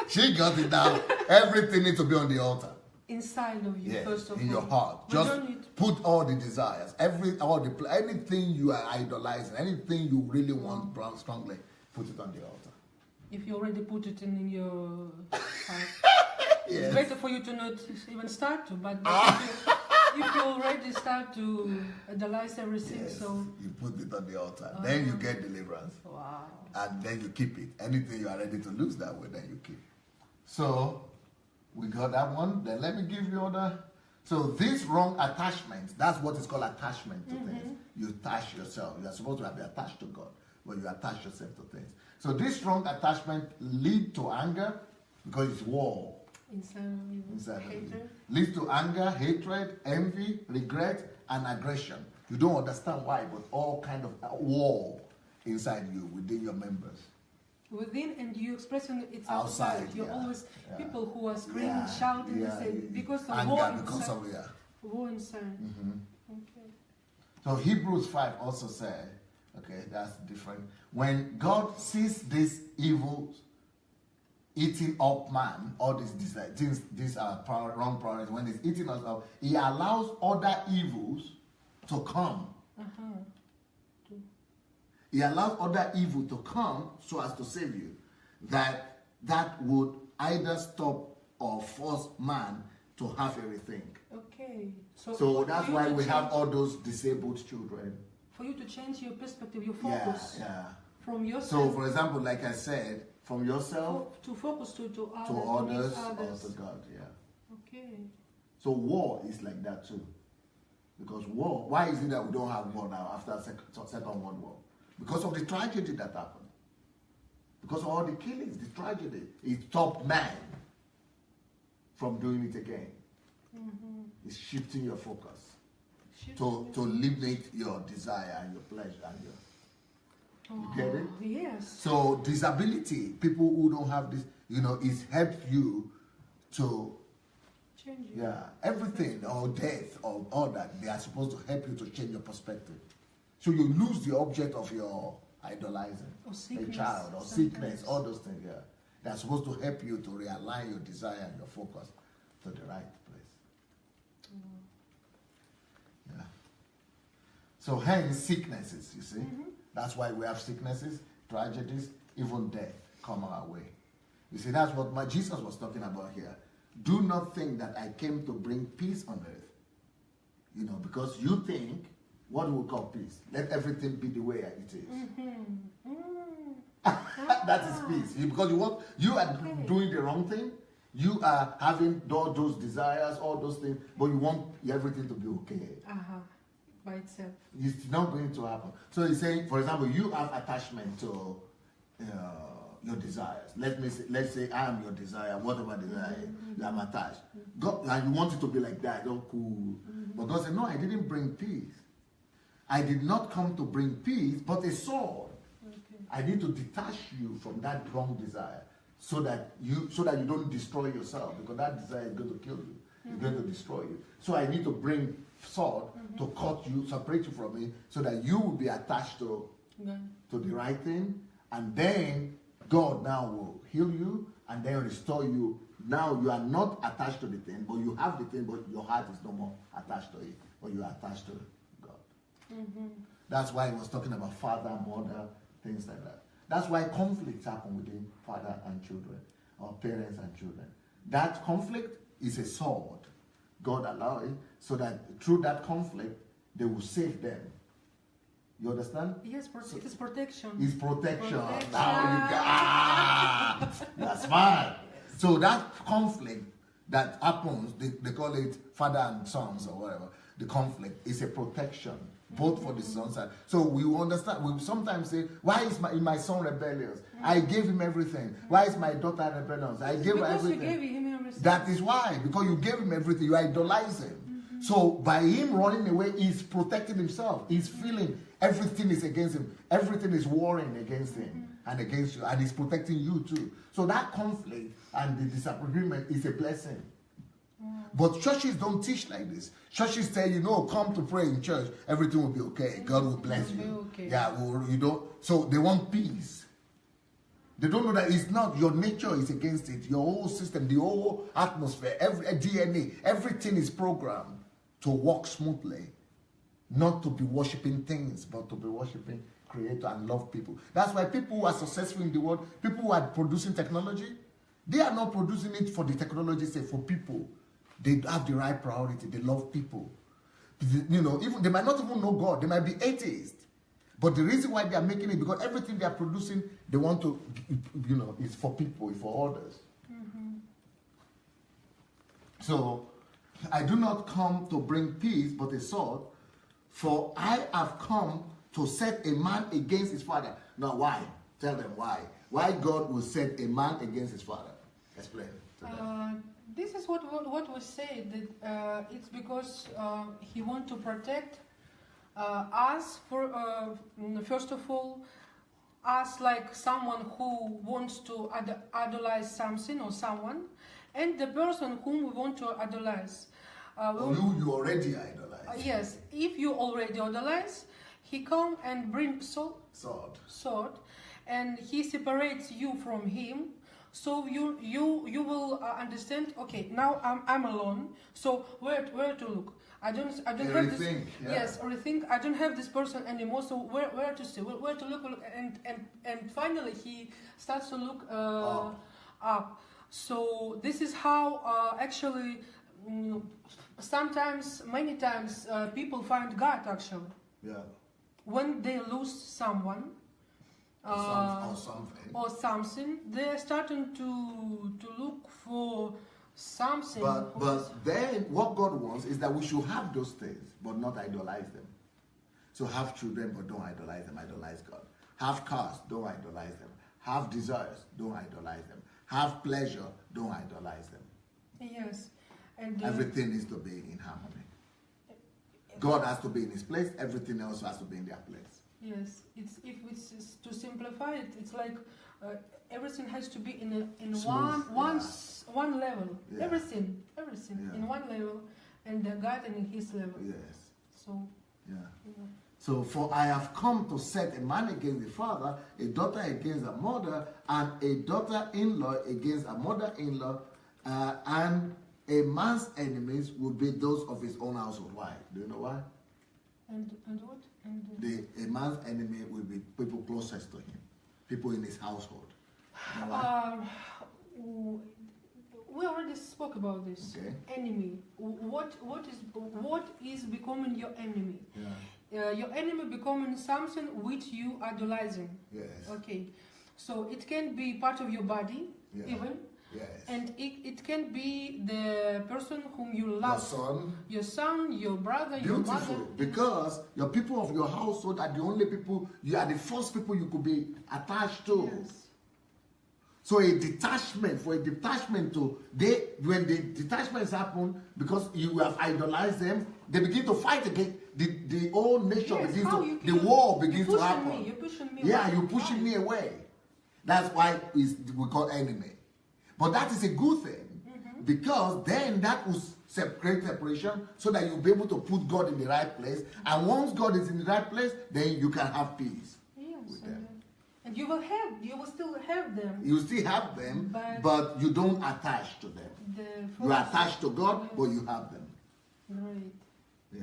She got it down. Everything needs to be on the altar. Inside of you, first of all. In your heart. Just put all the desires, anything you are idolizing, anything you really want strongly, put it on the altar. If you already put it in your heart, it's better for you to not even start to, but if you already start to idolize everything, so... you put it on the altar. Then you get deliverance. Wow. and then you keep it. Anything you are ready to lose that way, then you keep. So we got that one. Then let me give you other. So this wrong attachment, that's what is called attachment to things. You attach yourself. You are supposed to be attached to God, but you attach yourself to things. So this wrong attachment lead to anger because it's war. Inside of you. Leads to anger, hatred, envy, regret, and aggression. You don't understand why, but all kind of war inside you, within your members. Within, and you expressing it Outside, You're always people who are screaming, Yeah, shouting, yeah, because of anger war because inside. of War inside. Okay. So Hebrews 5 also said, okay, that's different. When God sees these evils eating up man, all these are wrong priorities. When it's eating us up, He allows other evils to come. He allows other evil to come so as to save you. That would either stop or force man to have everything. Okay. So that's why we have all those disabled children. For you to change your perspective, your focus. Yeah. From yourself. So, for example, like I said, from yourself to focus to others, others. or to God. Yeah. Okay. So war is like that too. Because war, why is it that we don't have war now after Second World War? Because of the tragedy that happened. Because of all the killings, the tragedy. It stopped man from doing it again. It's shifting your focus to limit your desire and your pleasure and your. You get it? Yes. So disability, people who don't have this, it helps you to change. Yeah, everything or death or all that, they are supposed to help you to change your perspective. So you lose the object of your idolizing, or sickness, a child, or sickness, all those things. Yeah, they are supposed to help you to realign your desire and your focus to the right place. Yeah. So hence sicknesses, you see. That's why we have sicknesses, tragedies, even death come our way. You see, that's what Jesus was talking about here. Do not think that I came to bring peace on earth. Because you think, what do we call peace? Let everything be the way it is. That is peace. Because you are doing the wrong thing. You are having all those desires, all those things, but you want everything to be okay. By itself. It's not going to happen. So he's saying, for example, you have attachment to your desires. Let's say I am your desire, whatever desire I'm attached. God, and you want it to be like that, oh cool. But God said, no, I didn't bring peace. I did not come to bring peace, but a sword. Okay. I need to detach you from that wrong desire so that you don't destroy yourself, because that desire is going to kill you. It's going to destroy you. So I need to bring sword to cut you, separate you from me, so that you will be attached to the right thing, and then God now will heal you and then restore you. Now you are not attached to the thing, but you have the thing, but your heart is no more attached to it, but you are attached to God. That's why he was talking about father, mother, things like that. That's why conflicts happen within father and children, or parents and children. That conflict is a sword. God allowed it so that through that conflict, they will save them. You understand? Yes, it is protection. It's protection. Now that's smart. So that conflict that happens, they call it father and sons or whatever. The conflict is a protection, both for the sons and. So we understand. We sometimes say, "Why is my son rebellious? I gave him everything. Why is my daughter rebellious? I gave her everything." You gave him everything. That is why, because you gave him everything. You idolize him. So by him running away, he's protecting himself. He's feeling everything is against him. Everything is warring against him and against you, and he's protecting you too. So that conflict and the disagreement is a blessing. But churches don't teach like this. Churches say, come to pray in church, everything will be okay. God will bless you. Okay. Yeah, you don't. So they want peace. They don't know that it's not, your nature is against it. Your whole system, the whole atmosphere, every DNA, everything is programmed to work smoothly. Not to be worshiping things, but to be worshiping Creator and love people. That's why people who are successful in the world, people who are producing technology, they are not producing it for the technology's sake, for people. They have the right priority. They love people. Even they might not even know God. They might be atheists. But the reason why they are making it, because everything they are producing, they want to, is for people, for others. So, I do not come to bring peace, but a sword. For I have come to set a man against his father. Now, why? Tell them why. Why God will set a man against his father. Explain to them. This is what we say, that it's because he wants to protect us, first of all, us like someone who wants to idolize something or someone, and the person whom we want to idolize. You already idolize. Yes, if you already idolize, he come and bring sword, and he separates you from him. So you will understand. Okay, now I'm alone. So where to look? I don't have this. Yeah. Yes, rethink. I don't have this person anymore. So where to see? Where to look? And finally he starts to look up. So this is how actually sometimes, many times, people find God actually. Yeah. When they lose someone. Or something, they're starting to look for something. But then what God wants is that we should have those things, but not idolize them. So have children, but don't idolize them. Idolize God. Have cars, don't idolize them. Have desires, don't idolize them. Have pleasure, don't idolize them. Yes, and everything needs to be in harmony. God has to be in His place. Everything else has to be in their place. Yes, if it's to simplify it, it's like everything has to be in one level. Yeah. Everything in one level, and God in His level. Yes. So. Yeah. So, for I have come to set a man against the father, a daughter against a mother, and a daughter-in-law against a mother-in-law, and a man's enemies will be those of his own household. Why? Do you know why? And what? A man's enemy will be people closest to him, people in his household. You know why? We already spoke about this. Okay. Enemy. What is becoming your enemy? Yeah. Your enemy becoming something which you idolizing. Yes. Okay. So it can be part of your body, even. Yes. And it can be the person whom you love. Your son, your brother, your mother. Because your people of your household are the only people, you are the first people you could be attached to. Yes. So when the detachments happen, because you have idolized them, they begin to fight again. The whole nation the war begins to happen. You're pushing me yeah, away. you're pushing me away. That's why we call enemy. But that is a good thing, because then that will create separation, so that you'll be able to put God in the right place. And once God is in the right place, then you can have peace with them. And you will still have them. You still have them, but you don't attach to them. You are attached to God, but you have them. Right. Yeah.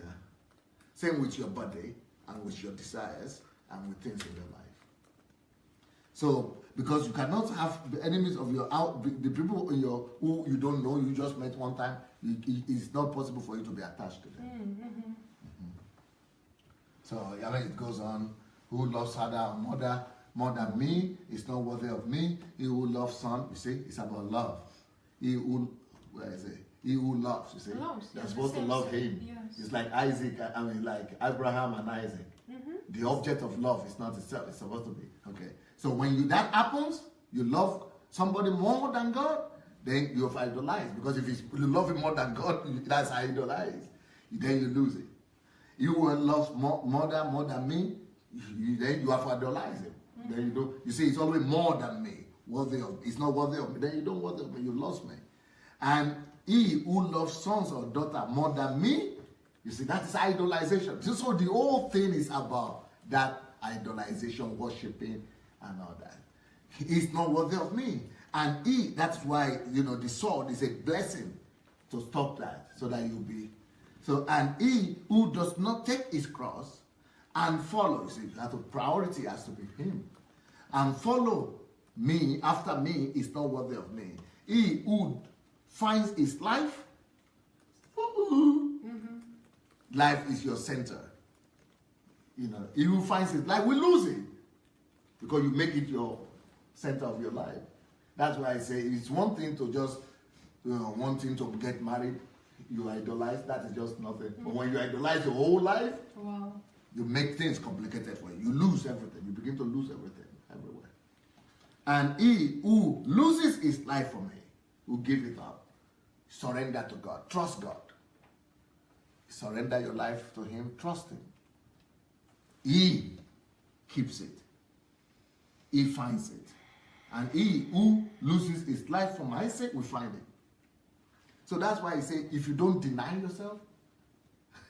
Same with your body and with your desires and with things in your life. So, because you cannot have the enemies of the people in who you don't know, you just met one time, it's not possible for you to be attached to them. So, it goes on. Who loves father or mother more than me is not worthy of me. He who loves son, you see, it's about love. He who loves, you see, they're supposed to love him. Yes. It's like Isaac, like Abraham and Isaac. The object of love is not itself, it's supposed to be. Okay. So when that happens, you love somebody more than God, then you have idolized. Because if you love him more than God, that's idolized. Then you lose it. You will love mother more than me, then you have idolized him. Then you see, it's always more than me. It's not worthy of me. Then you don't worthy of me, you lost me. And he who loves sons or daughter more than me, you see, that is idolization. So the whole thing is about that idolization, worshipping, and all that. He's not worthy of me. And that's why, the sword is a blessing to stop that, so that you'll be. So, and he who does not take his cross and follow, you see, that priority has to be him. And follow me, after me, is not worthy of me. He who finds his life, life is your center. You know, he who finds it, like we lose it. Because you make it your center of your life. That's why I say it's one thing to just, wanting to get married, you idolize, that is just nothing. But when you idolize your whole life, Wow. you make things complicated for you. You lose everything. You begin to lose everything everywhere. And he who loses his life for me, who give it up, surrender to God. Trust God. Surrender your life to him. Trust him. He keeps it. He finds it. And he who loses his life for my sake will find it. So that's why I say, if you don't deny yourself,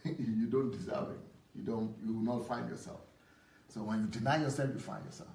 you don't deserve it. You will not find yourself. So when you deny yourself, you find yourself.